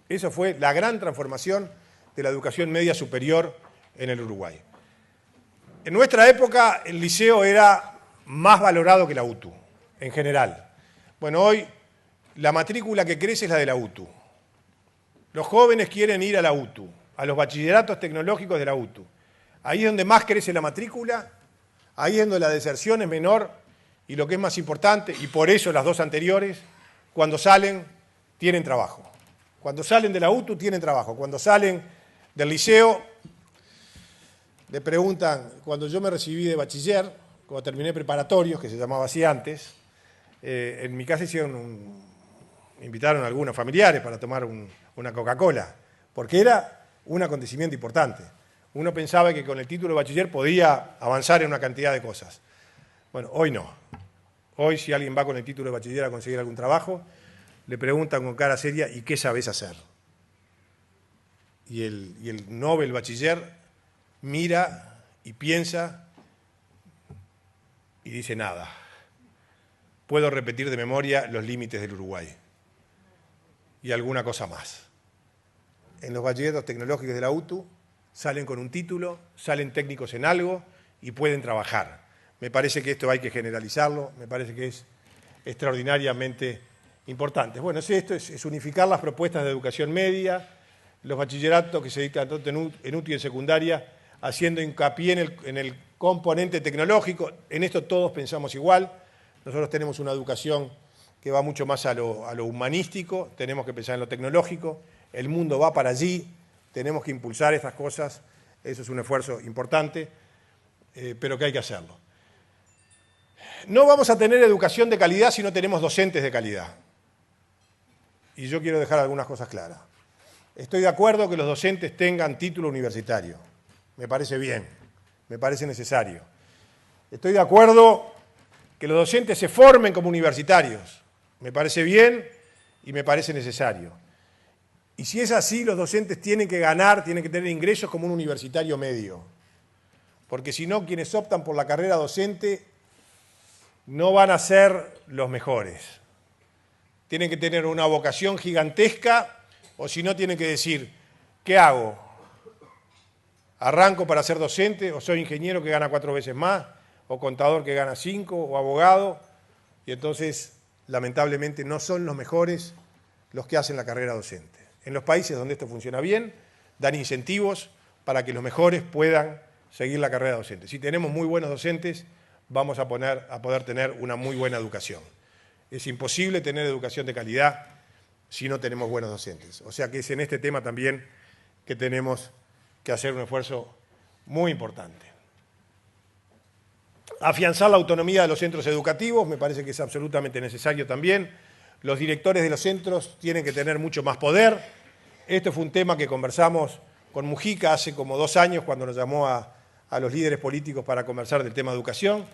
Esa fue la gran transformación de la educación media superior en el Uruguay. En nuestra época el liceo era más valorado que la UTU, en general. Bueno, hoy la matrícula que crece es la de la UTU. Los jóvenes quieren ir a la UTU, a los bachilleratos tecnológicos de la UTU. Ahí es donde más crece la matrícula, ahí es donde la deserción es menor y lo que es más importante, y por eso las dos anteriores, cuando salen, tienen trabajo. Cuando salen de la UTU, tienen trabajo. Cuando salen del liceo, le preguntan, cuando yo me recibí de bachiller, cuando terminé preparatorios, que se llamaba así antes, en mi casa invitaron a algunos familiares para tomar una Coca-Cola, porque era un acontecimiento importante. Uno pensaba que con el título de bachiller podía avanzar en una cantidad de cosas. Bueno, hoy no. Hoy si alguien va con el título de bachiller a conseguir algún trabajo, le preguntan con cara seria, ¿y qué sabes hacer? Y el Nobel bachiller mira y piensa y dice nada. Puedo repetir de memoria los límites del Uruguay y alguna cosa más. En los bachilleros tecnológicos de la UTU salen con un título, salen técnicos en algo y pueden trabajar. Me parece que esto hay que generalizarlo, me parece que es extraordinariamente importante. Bueno, esto es unificar las propuestas de educación media, los bachilleratos que se dictan tanto en UTU y en secundaria, haciendo hincapié en el componente tecnológico. En esto todos pensamos igual. Nosotros tenemos una educación que va mucho más a lo humanístico, tenemos que pensar en lo tecnológico, el mundo va para allí, tenemos que impulsar estas cosas, eso es un esfuerzo importante, pero que hay que hacerlo. No vamos a tener educación de calidad si no tenemos docentes de calidad. Y yo quiero dejar algunas cosas claras. Estoy de acuerdo que los docentes tengan título universitario. Me parece bien, me parece necesario. Estoy de acuerdo que los docentes se formen como universitarios. Me parece bien y me parece necesario. Y si es así, los docentes tienen que ganar, tienen que tener ingresos como un universitario medio. Porque si no, quienes optan por la carrera docente no van a ser los mejores. Tienen que tener una vocación gigantesca, o si no tienen que decir, ¿qué hago? ¿Arranco para ser docente o soy ingeniero que gana 4 veces más, o contador que gana 5, o abogado? Y entonces, lamentablemente, no son los mejores los que hacen la carrera docente. En los países donde esto funciona bien, dan incentivos para que los mejores puedan seguir la carrera docente. Si tenemos muy buenos docentes, vamos a poder tener una muy buena educación. Es imposible tener educación de calidad si no tenemos buenos docentes. O sea que es en este tema también que tenemos que hacer un esfuerzo muy importante. Afianzar la autonomía de los centros educativos, me parece que es absolutamente necesario también. Los directores de los centros tienen que tener mucho más poder. Este fue un tema que conversamos con Mujica hace como 2 años, cuando nos llamó a los líderes políticos para conversar del tema de educación.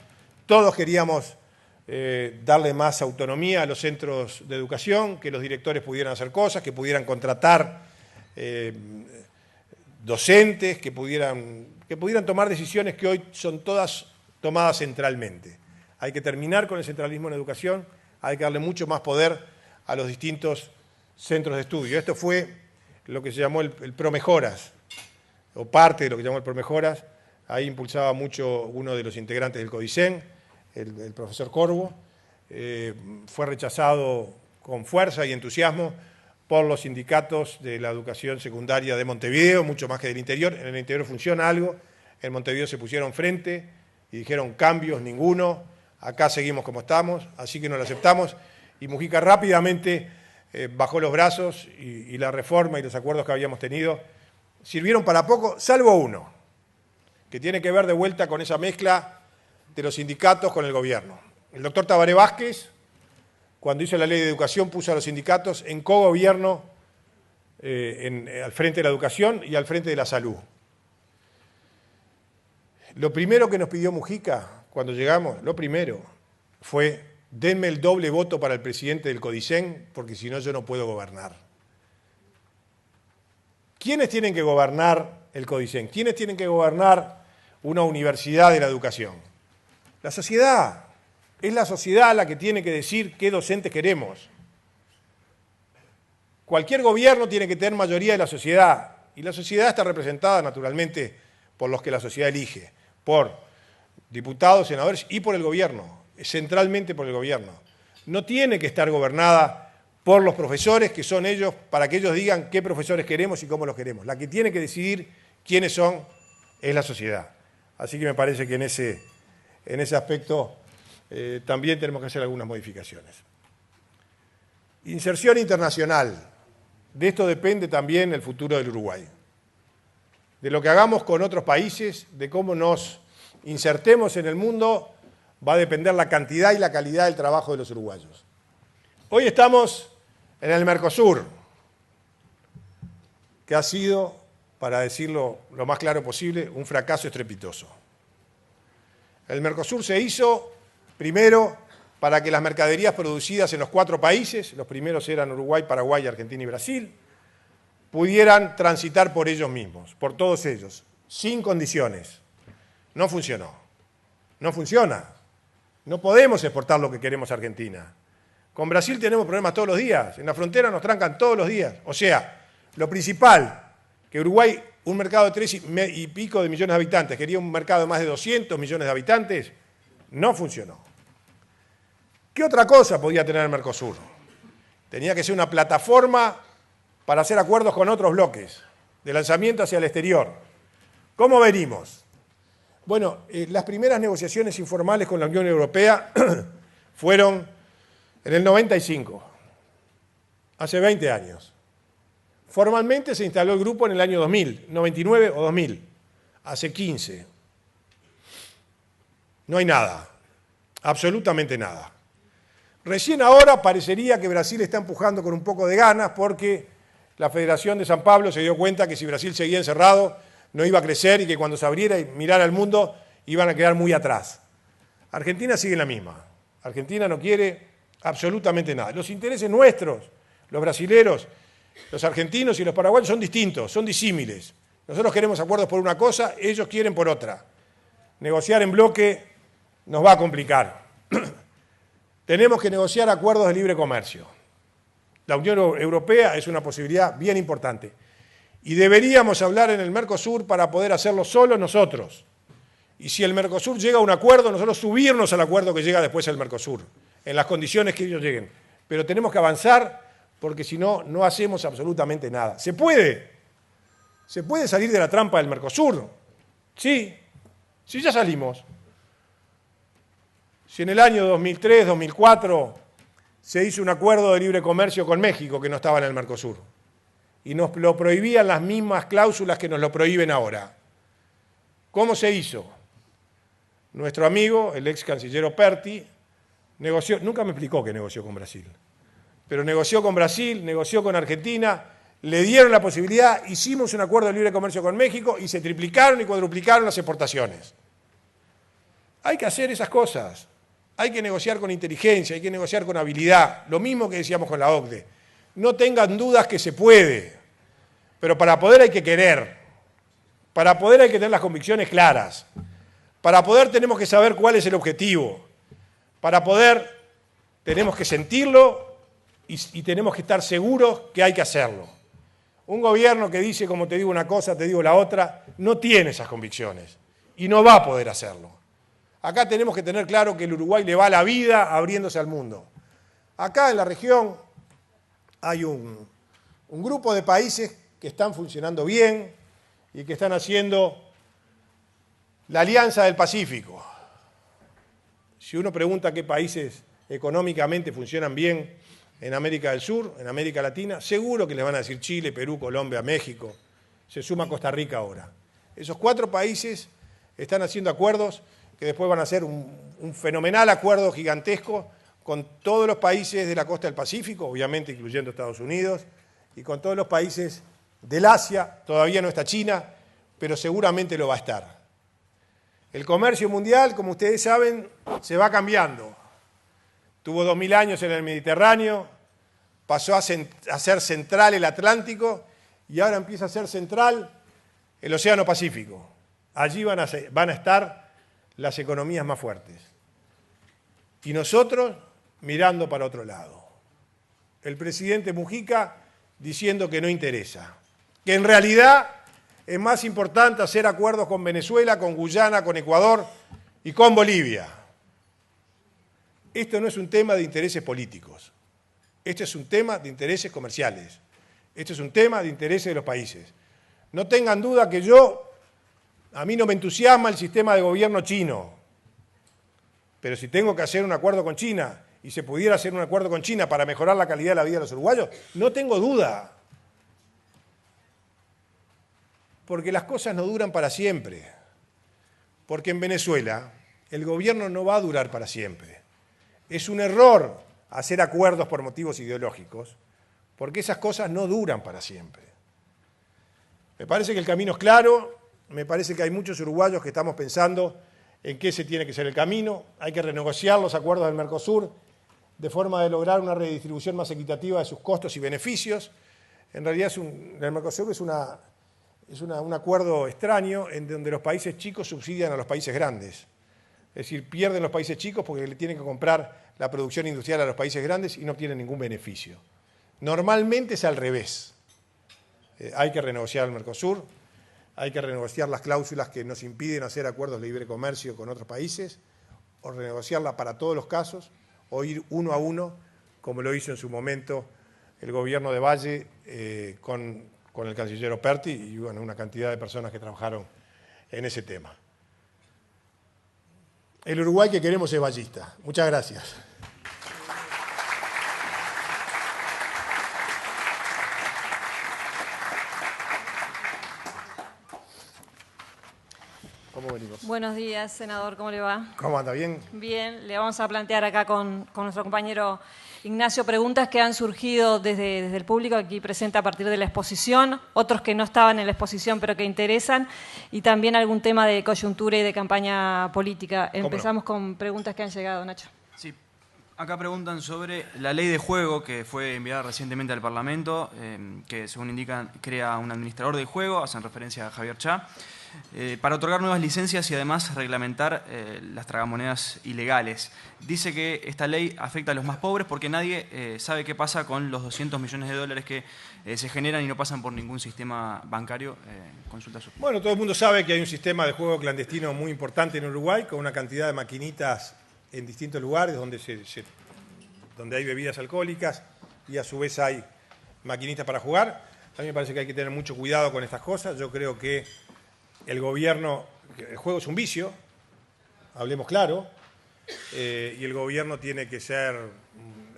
Todos queríamos darle más autonomía a los centros de educación, que los directores pudieran hacer cosas, que pudieran contratar docentes, que pudieran tomar decisiones que hoy son todas tomadas centralmente. Hay que terminar con el centralismo en educación, hay que darle mucho más poder a los distintos centros de estudio. Esto fue lo que se llamó el Promejoras, o parte de lo que se llamó el Promejoras. Ahí impulsaba mucho uno de los integrantes del CODICEN, el profesor Corvo. Fue rechazado con fuerza y entusiasmo por los sindicatos de la educación secundaria de Montevideo, mucho más que del interior. En el interior funciona algo, en Montevideo se pusieron frente y dijeron cambios, ninguno, acá seguimos como estamos, así que no lo aceptamos. Y Mujica rápidamente bajó los brazos y la reforma y los acuerdos que habíamos tenido sirvieron para poco, salvo uno, que tiene que ver de vuelta con esa mezcla de los sindicatos con el gobierno. El doctor Tabaré Vázquez, cuando hizo la ley de educación, puso a los sindicatos en cogobierno al frente de la educación y al frente de la salud. Lo primero que nos pidió Mujica cuando llegamos, lo primero, fue denme el doble voto para el presidente del CODICEN, porque si no yo no puedo gobernar. ¿Quiénes tienen que gobernar el CODICEN? ¿Quiénes tienen que gobernar una universidad de la educación? La sociedad. Es la sociedad la que tiene que decir qué docentes queremos. Cualquier gobierno tiene que tener mayoría de la sociedad, y la sociedad está representada naturalmente por los que la sociedad elige, por diputados, senadores y por el gobierno, centralmente por el gobierno. No tiene que estar gobernada por los profesores, que son ellos, para que ellos digan qué profesores queremos y cómo los queremos. La que tiene que decidir quiénes son es la sociedad. Así que me parece que en ese aspecto también tenemos que hacer algunas modificaciones. Inserción internacional. De esto depende también el futuro del Uruguay. De lo que hagamos con otros países, de cómo nos insertemos en el mundo, va a depender la cantidad y la calidad del trabajo de los uruguayos. Hoy estamos en el Mercosur, que ha sido, para decirlo lo más claro posible, un fracaso estrepitoso. El Mercosur se hizo primero para que las mercaderías producidas en los 4 países, los primeros eran Uruguay, Paraguay, Argentina y Brasil, pudieran transitar por ellos mismos, por todos ellos, sin condiciones. No funcionó. No funciona. No podemos exportar lo que queremos a Argentina. Con Brasil tenemos problemas todos los días. En la frontera nos trancan todos los días. O sea, lo principal, que Uruguay, un mercado de 3 y pico de millones de habitantes, quería un mercado de más de 200 millones de habitantes, no funcionó. ¿Qué otra cosa podía tener el Mercosur? Tenía que ser una plataforma para hacer acuerdos con otros bloques, de lanzamiento hacia el exterior. ¿Cómo venimos? Bueno, las primeras negociaciones informales con la Unión Europea fueron en el 95, hace 20 años. Formalmente se instaló el grupo en el año 2000, 99 o 2000, hace 15. No hay nada, absolutamente nada. Recién ahora parecería que Brasil está empujando con un poco de ganas porque la Federación de San Pablo se dio cuenta que si Brasil seguía encerrado no iba a crecer y que cuando se abriera y mirara al mundo iban a quedar muy atrás. Argentina sigue en la misma. Argentina no quiere absolutamente nada. Los intereses nuestros, los brasileros, los argentinos y los paraguayos son distintos, son disímiles. Nosotros queremos acuerdos por una cosa, ellos quieren por otra. Negociar en bloque nos va a complicar. Tenemos que negociar acuerdos de libre comercio. La Unión Europea es una posibilidad bien importante. Y deberíamos hablar en el Mercosur para poder hacerlo solo nosotros. Y si el Mercosur llega a un acuerdo, nosotros subirnos al acuerdo que llega después el Mercosur, en las condiciones que ellos lleguen. Pero tenemos que avanzar porque si no, no hacemos absolutamente nada. ¿Se puede? ¿Se puede salir de la trampa del Mercosur? Sí, Si ya salimos. Si en el año 2003, 2004 se hizo un acuerdo de libre comercio con México que no estaba en el Mercosur y nos lo prohibían las mismas cláusulas que nos lo prohíben ahora. ¿Cómo se hizo? Nuestro amigo, el ex canciller Perti, negoció, nunca me explicó que negoció con Brasil, pero negoció con Brasil, negoció con Argentina, le dieron la posibilidad, hicimos un acuerdo de libre comercio con México y se triplicaron y cuadruplicaron las exportaciones. Hay que hacer esas cosas, hay que negociar con inteligencia, hay que negociar con habilidad, lo mismo que decíamos con la OCDE. No tengan dudas que se puede, pero para poder hay que querer, para poder hay que tener las convicciones claras, para poder tenemos que saber cuál es el objetivo, para poder tenemos que sentirlo y tenemos que estar seguros que hay que hacerlo. Un gobierno que dice, como te digo una cosa, te digo la otra, no tiene esas convicciones y no va a poder hacerlo. Acá tenemos que tener claro que el Uruguay le va la vida abriéndose al mundo. Acá en la región hay un grupo de países que están funcionando bien y que están haciendo la Alianza del Pacífico. Si uno pregunta qué países económicamente funcionan bien en América del Sur, en América Latina, seguro que les van a decir Chile, Perú, Colombia, México. Se suma Costa Rica ahora. Esos 4 países están haciendo acuerdos que después van a ser un fenomenal acuerdo gigantesco con todos los países de la costa del Pacífico, obviamente incluyendo Estados Unidos, y con todos los países del Asia. Todavía no está China, pero seguramente lo va a estar. El comercio mundial, como ustedes saben, se va cambiando. Tuvo 2000 años en el Mediterráneo, pasó a ser central el Atlántico y ahora empieza a ser central el Océano Pacífico. Allí van a estar las economías más fuertes. Y nosotros mirando para otro lado. El presidente Mujica diciendo que no interesa, que en realidad es más importante hacer acuerdos con Venezuela, con Guyana, con Ecuador y con Bolivia. Esto no es un tema de intereses políticos, este es un tema de intereses comerciales, este es un tema de intereses de los países. No tengan duda que a mí no me entusiasma el sistema de gobierno chino, pero si tengo que hacer un acuerdo con China y se pudiera hacer un acuerdo con China para mejorar la calidad de la vida de los uruguayos, no tengo duda. Porque las cosas no duran para siempre. Porque en Venezuela el gobierno no va a durar para siempre. Es un error hacer acuerdos por motivos ideológicos, porque esas cosas no duran para siempre. Me parece que el camino es claro, me parece que hay muchos uruguayos que estamos pensando en qué se tiene que ser el camino. Hay que renegociar los acuerdos del Mercosur de forma de lograr una redistribución más equitativa de sus costos y beneficios. En realidad el Mercosur es un acuerdo extraño en donde los países chicos subsidian a los países grandes. Es decir, pierden los países chicos porque le tienen que comprar la producción industrial a los países grandes y no obtienen ningún beneficio. Normalmente es al revés. Hay que renegociar el Mercosur, hay que renegociar las cláusulas que nos impiden hacer acuerdos de libre comercio con otros países, o renegociarla para todos los casos, o ir uno a uno, como lo hizo en su momento el gobierno de Valle con el canciller Perti y bueno, una cantidad de personas que trabajaron en ese tema. El Uruguay que queremos es vallista. Muchas gracias. ¿Cómo venimos? Buenos días, senador, ¿cómo le va? ¿Cómo anda? ¿Bien? Bien, le vamos a plantear acá con nuestro compañero Ignacio preguntas que han surgido desde el público aquí presente a partir de la exposición, otros que no estaban en la exposición pero que interesan, y también algún tema de coyuntura y de campaña política. Empezamos con preguntas que han llegado, Nacho. Sí, acá preguntan sobre la ley de juego que fue enviada recientemente al Parlamento, que según indican crea un administrador de juego, hacen referencia a Javier Chá, para otorgar nuevas licencias y además reglamentar las tragamonedas ilegales. Dice que esta ley afecta a los más pobres porque nadie sabe qué pasa con los 200 millones de dólares que se generan y no pasan por ningún sistema bancario. Consulta su... Bueno, todo el mundo sabe que hay un sistema de juego clandestino muy importante en Uruguay, con una cantidad de maquinitas en distintos lugares donde hay bebidas alcohólicas y a su vez hay maquinitas para jugar. A mí me parece que hay que tener mucho cuidado con estas cosas. Yo creo que el gobierno El juego es un vicio, hablemos claro, y el gobierno tiene que ser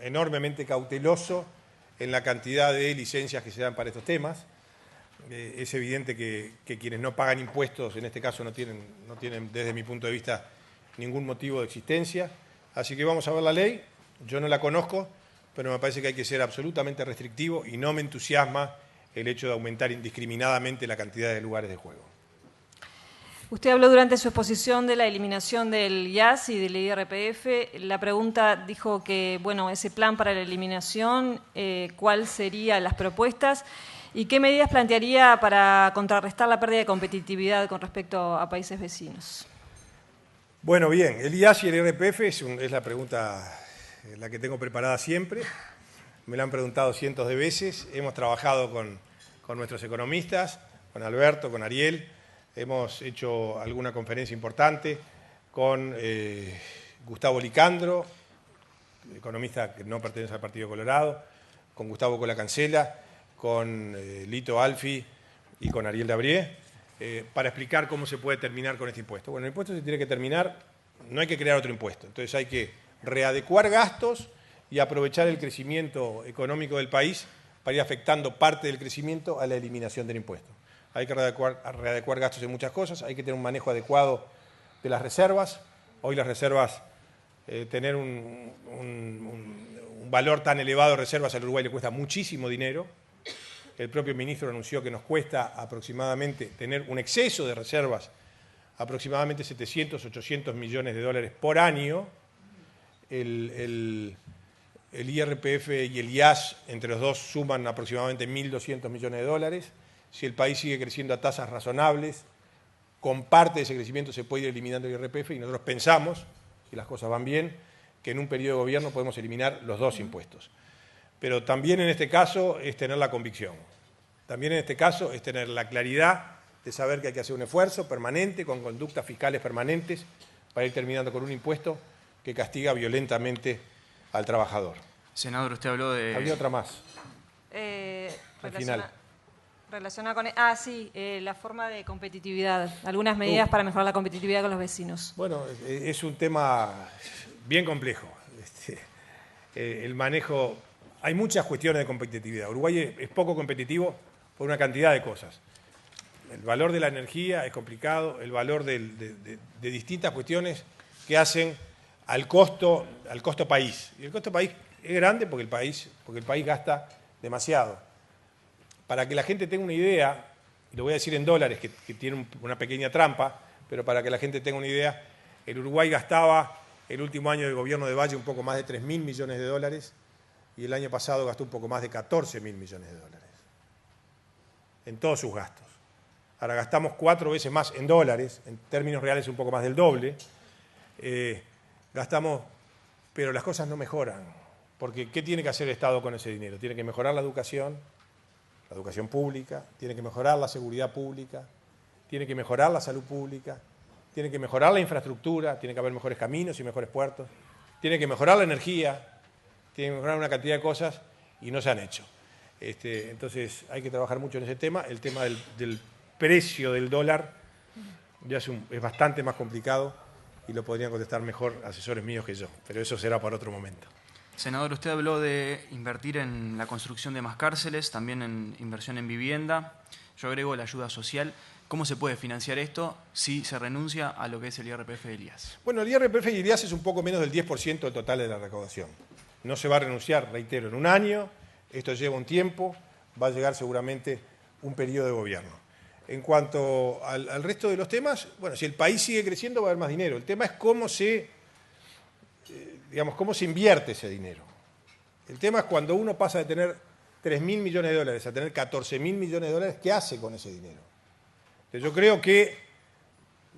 enormemente cauteloso en la cantidad de licencias que se dan para estos temas. Es evidente que quienes no pagan impuestos, en este caso, no tienen, desde mi punto de vista, ningún motivo de existencia. Así que vamos a ver la ley. Yo no la conozco, pero me parece que hay que ser absolutamente restrictivo y no me entusiasma el hecho de aumentar indiscriminadamente la cantidad de lugares de juego. Usted habló durante su exposición de la eliminación del IAS y del IRPF. La pregunta dijo que, bueno, ese plan para la eliminación, ¿cuáles serían las propuestas y qué medidas plantearía para contrarrestar la pérdida de competitividad con respecto a países vecinos? Bueno, bien, el IAS y el IRPF es la pregunta la que tengo preparada siempre. Me la han preguntado cientos de veces. Hemos trabajado con nuestros economistas, con Alberto, con Ariel. Hemos hecho alguna conferencia importante con Gustavo Licandro, economista que no pertenece al Partido Colorado, con Gustavo Colacancela, con Lito Alfi y con Ariel Dabrié, para explicar cómo se puede terminar con este impuesto. Bueno, el impuesto se tiene que terminar, no hay que crear otro impuesto. Entonces hay que readecuar gastos y aprovechar el crecimiento económico del país para ir afectando parte del crecimiento a la eliminación del impuesto. Hay que readecuar gastos en muchas cosas, hay que tener un manejo adecuado de las reservas. Hoy las reservas, tener un valor tan elevado de reservas al Uruguay le cuesta muchísimo dinero. El propio ministro anunció que nos cuesta aproximadamente tener un exceso de reservas, aproximadamente 700, 800 millones de dólares por año. El IRPF y el IAS, entre los dos, suman aproximadamente 1.200 millones de dólares. Si el país sigue creciendo a tasas razonables, con parte de ese crecimiento se puede ir eliminando el IRPF y nosotros pensamos, si las cosas van bien, que en un periodo de gobierno podemos eliminar los dos impuestos. Pero también en este caso es tener la convicción. También en este caso es tener la claridad de saber que hay que hacer un esfuerzo permanente, con conductas fiscales permanentes, para ir terminando con un impuesto que castiga violentamente al trabajador. Senador, usted habló de... Había otra más. Al final. Relacionada con... la forma de competitividad. Algunas medidas para mejorar la competitividad con los vecinos. Bueno, es un tema bien complejo. El manejo... Hay muchas cuestiones de competitividad. Uruguay es poco competitivo por una cantidad de cosas. El valor de la energía es complicado, el valor de distintas cuestiones que hacen al costo país. Y el costo país es grande porque el país gasta demasiado. Para que la gente tenga una idea, y lo voy a decir en dólares, que tiene una pequeña trampa, pero para que la gente tenga una idea, el Uruguay gastaba el último año del gobierno de Valle un poco más de 3.000 millones de dólares y el año pasado gastó un poco más de 14.000 millones de dólares en todos sus gastos. Ahora gastamos 4 veces más en dólares, en términos reales un poco más del doble. Gastamos, pero las cosas no mejoran, porque ¿qué tiene que hacer el Estado con ese dinero? Tiene que mejorar la educación pública, tiene que mejorar la seguridad pública, tiene que mejorar la salud pública, tiene que mejorar la infraestructura, tiene que haber mejores caminos y mejores puertos, tiene que mejorar la energía, tiene que mejorar una cantidad de cosas y no se han hecho. Entonces hay que trabajar mucho en ese tema. El tema del precio del dólar ya es bastante más complicado y lo podrían contestar mejor asesores míos que yo, pero eso será para otro momento. Senador, usted habló de invertir en la construcción de más cárceles, también en inversión en vivienda. Yo agrego la ayuda social. ¿Cómo se puede financiar esto si se renuncia a lo que es el IRPF y el IAS? Bueno, el IRPF y el IAS es un poco menos del 10% del total de la recaudación. No se va a renunciar, reitero, en un año. Esto lleva un tiempo. Va a llegar seguramente un periodo de gobierno. En cuanto al resto de los temas, bueno, si el país sigue creciendo va a haber más dinero. El tema es cómo se invierte ese dinero. El tema es cuando uno pasa de tener 3.000 millones de dólares a tener 14.000 millones de dólares, ¿qué hace con ese dinero? Entonces, yo creo que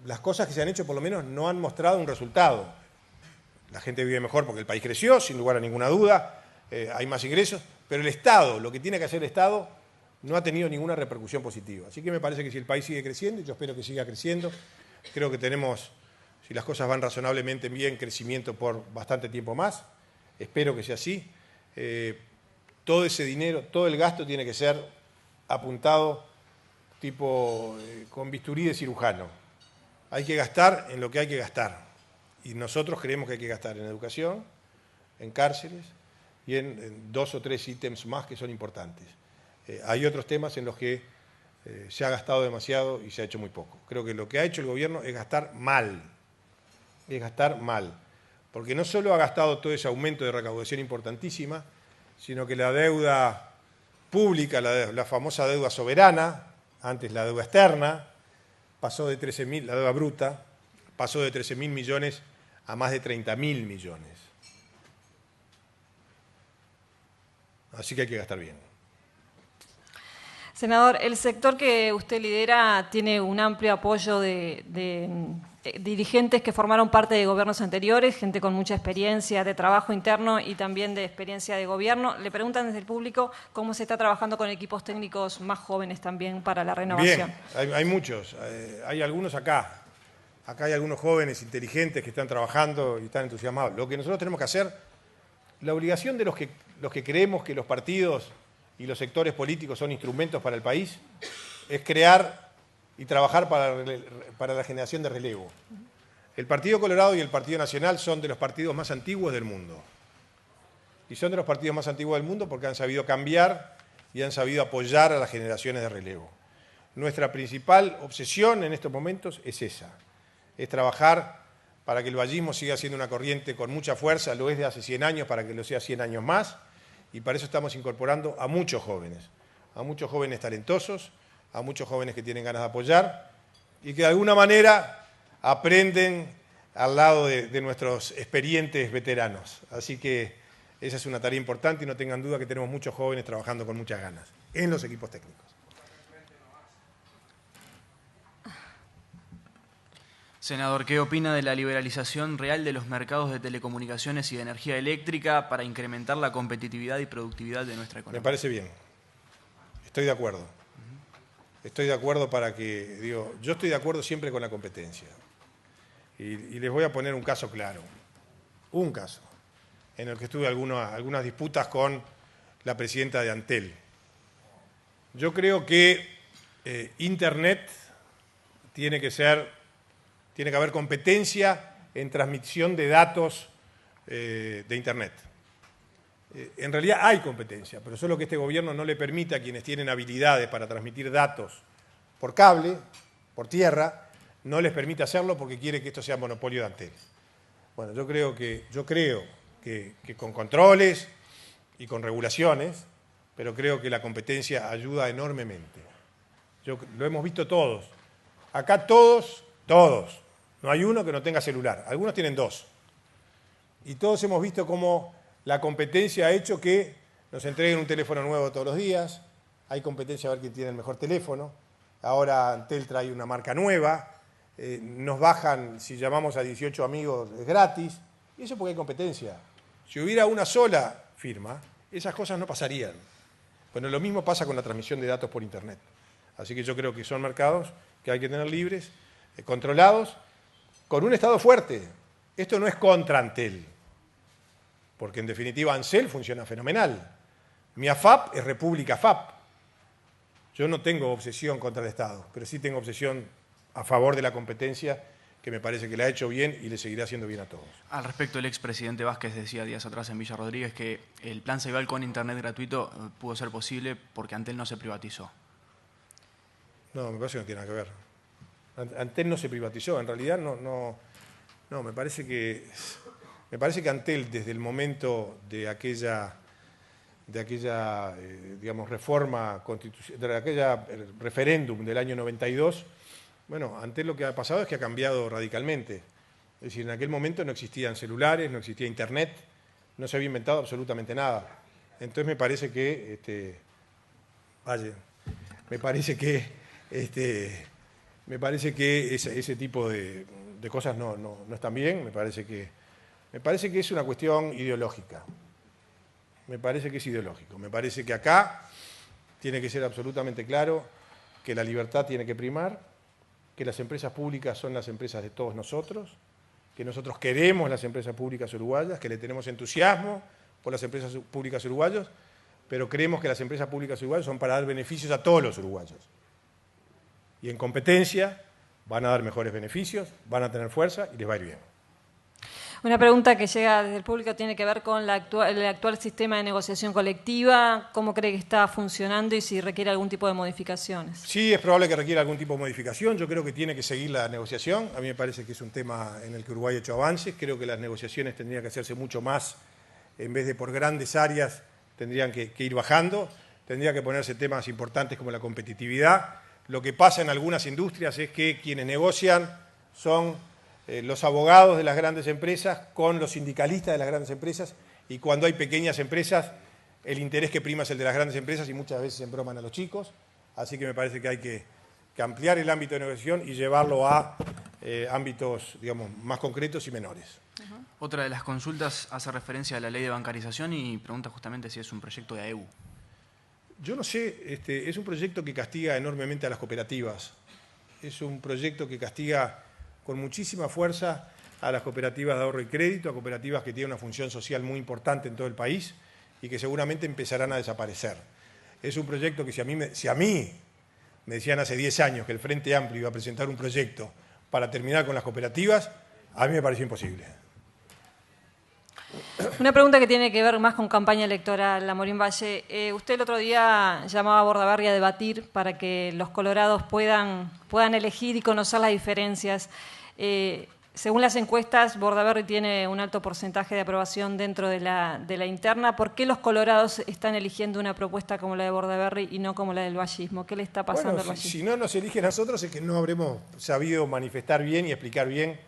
las cosas que se han hecho por lo menos no han mostrado un resultado. La gente vive mejor porque el país creció, sin lugar a ninguna duda, hay más ingresos, pero el Estado, lo que tiene que hacer el Estado, no ha tenido ninguna repercusión positiva. Así que me parece que si el país sigue creciendo, y yo espero que siga creciendo, creo que tenemos, si las cosas van razonablemente bien, crecimiento por bastante tiempo más. Espero que sea así. Todo ese dinero, todo el gasto tiene que ser apuntado tipo con bisturí de cirujano. hay que gastar en lo que hay que gastar. Y nosotros creemos que hay que gastar en educación, en cárceles y en 2 o 3 ítems más que son importantes. Hay otros temas en los que se ha gastado demasiado y se ha hecho muy poco. Creo que lo que ha hecho el gobierno es gastar mal. Es gastar mal. Porque no solo ha gastado todo ese aumento de recaudación importantísima, sino que la deuda pública, la famosa deuda soberana, antes la deuda externa, pasó de 13.000, la deuda bruta, pasó de 13.000 millones a más de 30.000 millones. Así que hay que gastar bien. Senador, el sector que usted lidera tiene un amplio apoyo de dirigentes que formaron parte de gobiernos anteriores, gente con mucha experiencia de trabajo interno y también de experiencia de gobierno. Le preguntan desde el público cómo se está trabajando con equipos técnicos más jóvenes también para la renovación. Bien, hay muchos. Hay algunos acá. Acá hay algunos jóvenes inteligentes que están trabajando y están entusiasmados. Lo que nosotros tenemos que hacer, la obligación de los que creemos que los partidos y los sectores políticos son instrumentos para el país, es crear y trabajar para la generación de relevo. El Partido Colorado y el Partido Nacional son de los partidos más antiguos del mundo. Y son de los partidos más antiguos del mundo porque han sabido cambiar y han sabido apoyar a las generaciones de relevo. Nuestra principal obsesión en estos momentos es esa, es trabajar para que el vallismo siga siendo una corriente con mucha fuerza, lo es de hace 100 años, para que lo sea 100 años más, y para eso estamos incorporando a muchos jóvenes talentosos, a muchos jóvenes que tienen ganas de apoyar y que de alguna manera aprenden al lado de nuestros experientes veteranos. Así que esa es una tarea importante y no tengan duda que tenemos muchos jóvenes trabajando con muchas ganas en los equipos técnicos. Senador, ¿qué opina de la liberalización real de los mercados de telecomunicaciones y de energía eléctrica para incrementar la competitividad y productividad de nuestra economía? Me parece bien. Estoy de acuerdo. Estoy de acuerdo yo estoy de acuerdo siempre con la competencia. Y les voy a poner un caso claro. Un caso en el que tuve algunas disputas con la presidenta de Antel. Yo creo que Internet tiene que haber competencia en transmisión de datos de Internet. En realidad hay competencia, pero solo que este gobierno no le permite a quienes tienen habilidades para transmitir datos por cable, por tierra, no les permite hacerlo porque quiere que esto sea monopolio de Antel. Bueno, yo creo que con controles y con regulaciones, pero creo que la competencia ayuda enormemente. Lo hemos visto todos. Acá todos, no hay uno que no tenga celular, algunos tienen 2. Y todos hemos visto cómo la competencia ha hecho que nos entreguen un teléfono nuevo todos los días, hay competencia a ver quién tiene el mejor teléfono, ahora Antel trae una marca nueva, nos bajan, si llamamos a 18 amigos, es gratis, y eso porque hay competencia. Si hubiera una sola firma, esas cosas no pasarían. Bueno, lo mismo pasa con la transmisión de datos por Internet. Así que yo creo que son mercados que hay que tener libres, controlados, con un Estado fuerte. Esto no es contra Antel, porque en definitiva Ancel funciona fenomenal. Mi AFAP es República AFAP. Yo no tengo obsesión contra el Estado, pero sí tengo obsesión a favor de la competencia, que me parece que la ha hecho bien y le seguirá haciendo bien a todos. Al respecto, el expresidente Vázquez decía días atrás en Villa Rodríguez que el plan Ceibal con Internet gratuito pudo ser posible porque Antel no se privatizó. No, me parece que no tiene nada que ver. Antel no se privatizó, en realidad no, me parece que Antel, desde el momento de aquella digamos, reforma constitucional, de aquella referéndum del año 92, bueno, Antel lo que ha pasado es que ha cambiado radicalmente. Es decir, en aquel momento no existían celulares, no existía Internet, no se había inventado absolutamente nada. Entonces me parece que ese tipo de cosas no están bien, me parece que es una cuestión ideológica. Me parece que es ideológico. Me parece que acá tiene que ser absolutamente claro que la libertad tiene que primar, que las empresas públicas son las empresas de todos nosotros, que nosotros queremos las empresas públicas uruguayas, que le tenemos entusiasmo por las empresas públicas uruguayas, pero creemos que las empresas públicas uruguayas son para dar beneficios a todos los uruguayos. Y en competencia van a dar mejores beneficios, van a tener fuerza y les va a ir bien. Una pregunta que llega desde el público tiene que ver con el actual sistema de negociación colectiva. ¿Cómo cree que está funcionando y si requiere algún tipo de modificaciones? Sí, es probable que requiera algún tipo de modificación. Yo creo que tiene que seguir la negociación. A mí me parece que es un tema en el que Uruguay ha hecho avances. Creo que las negociaciones tendrían que hacerse mucho más, en vez de por grandes áreas, tendrían que ir bajando. Tendría que ponerse temas importantes como la competitividad. Lo que pasa en algunas industrias es que quienes negocian son los abogados de las grandes empresas con los sindicalistas de las grandes empresas, y cuando hay pequeñas empresas el interés que prima es el de las grandes empresas y muchas veces embroman a los chicos. Así que me parece que hay que ampliar el ámbito de negociación y llevarlo a ámbitos, digamos, más concretos y menores. Otra de las consultas hace referencia a la ley de bancarización y pregunta justamente si es un proyecto de AEU. Yo no sé, es un proyecto que castiga enormemente a las cooperativas. Es un proyecto que castiga con muchísima fuerza a las cooperativas de ahorro y crédito, a cooperativas que tienen una función social muy importante en todo el país y que seguramente empezarán a desaparecer. Es un proyecto que si a mí me decían hace 10 años que el Frente Amplio iba a presentar un proyecto para terminar con las cooperativas, a mí me pareció imposible. Una pregunta que tiene que ver más con campaña electoral, Amorín Valle. Usted el otro día llamaba a Bordaberry a debatir para que los colorados puedan elegir y conocer las diferencias. Según las encuestas, Bordaberry tiene un alto porcentaje de aprobación dentro de la interna. ¿Por qué los colorados están eligiendo una propuesta como la de Bordaberry y no como la del vallismo? ¿Qué le está pasando al vallismo? Si no nos eligen a nosotros es que no habremos sabido manifestar bien y explicar bien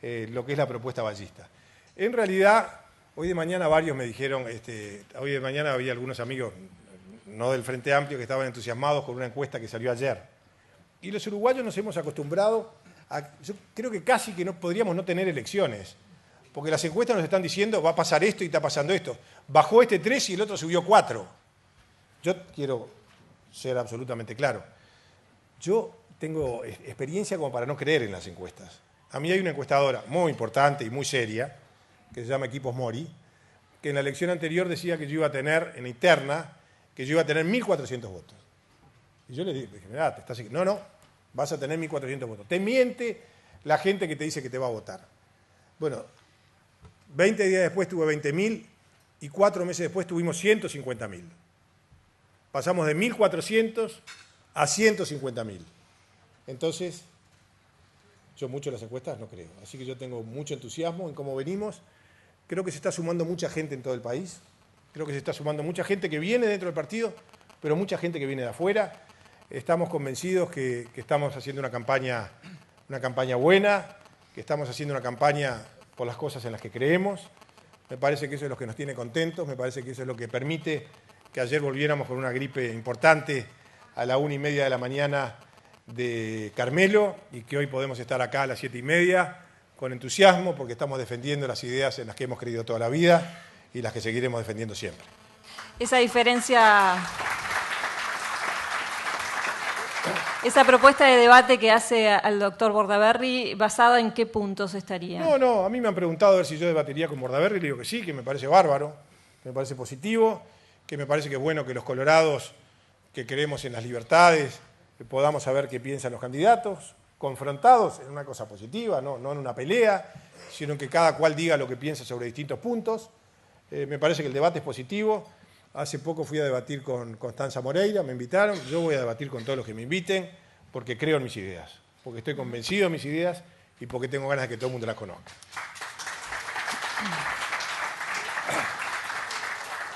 lo que es la propuesta vallista. En realidad, hoy de mañana varios me dijeron, hoy de mañana había algunos amigos, no del Frente Amplio, que estaban entusiasmados con una encuesta que salió ayer. Y los uruguayos nos hemos acostumbrado yo creo que casi que no podríamos no tener elecciones, porque las encuestas nos están diciendo va a pasar esto y está pasando esto. Bajó 3 y el otro subió 4. Yo quiero ser absolutamente claro. Yo tengo experiencia como para no creer en las encuestas. A mí hay una encuestadora muy importante y muy seria, que se llama Equipos Mori, que en la elección anterior decía que yo iba a tener, en la interna, que yo iba a tener 1.400 votos. Y yo le dije, mirá, te estás... No, vas a tener 1.400 votos. Te miente la gente que te dice que te va a votar. Bueno, 20 días después tuve 20.000 y 4 meses después tuvimos 150.000. Pasamos de 1.400 a 150.000. Entonces, yo mucho en las encuestas no creo. Así que yo tengo mucho entusiasmo en cómo venimos. Creo que se está sumando mucha gente en todo el país. Creo que se está sumando mucha gente que viene dentro del partido, pero mucha gente que viene de afuera. Estamos convencidos que estamos haciendo una campaña buena, que estamos haciendo una campaña por las cosas en las que creemos. Me parece que eso es lo que nos tiene contentos, me parece que eso es lo que permite que ayer volviéramos con una gripe importante a la 1:30 de la mañana de Carmelo y que hoy podemos estar acá a las 7:30 con entusiasmo porque estamos defendiendo las ideas en las que hemos creído toda la vida y las que seguiremos defendiendo siempre. Esa diferencia... Esa propuesta de debate que hace al doctor Bordaberry, ¿basada en qué puntos estaría? No, a mí me han preguntado a ver si yo debatiría con Bordaberry, le digo que sí, que me parece bárbaro, que me parece positivo, que me parece que es bueno que los colorados que creemos en las libertades podamos saber qué piensan los candidatos, confrontados en una cosa positiva, no en una pelea, sino en que cada cual diga lo que piensa sobre distintos puntos. Me parece que el debate es positivo. Hace poco fui a debatir con Constanza Moreira, me invitaron, yo voy a debatir con todos los que me inviten, porque creo en mis ideas, porque estoy convencido de mis ideas y porque tengo ganas de que todo el mundo las conozca.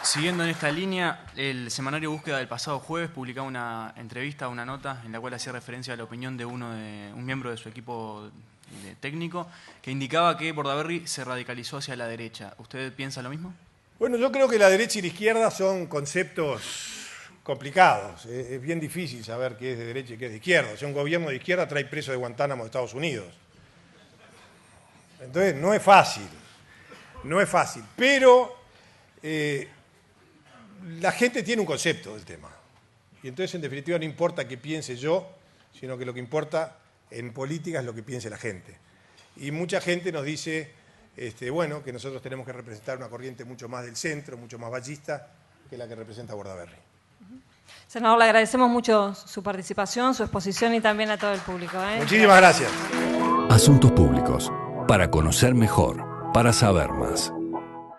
Siguiendo en esta línea, el semanario Búsqueda del pasado jueves publicaba una entrevista, una nota, en la cual hacía referencia a la opinión de un miembro de su equipo técnico, que indicaba que Bordaberry se radicalizó hacia la derecha. ¿Usted piensa lo mismo? Bueno, yo creo que la derecha y la izquierda son conceptos complicados. Es bien difícil saber qué es de derecha y qué es de izquierda. O sea, un gobierno de izquierda trae presos de Guantánamo de Estados Unidos. Entonces, no es fácil. Pero la gente tiene un concepto del tema. Y entonces, en definitiva, no importa qué piense yo, sino que lo que importa en política es lo que piense la gente. Y mucha gente nos dice... bueno, que nosotros tenemos que representar una corriente mucho más del centro, mucho más vallista que la que representa Bordaberry. Senador, le agradecemos mucho su participación, su exposición y también a todo el público. Muchísimas gracias. Asuntos Públicos, para conocer mejor, para saber más.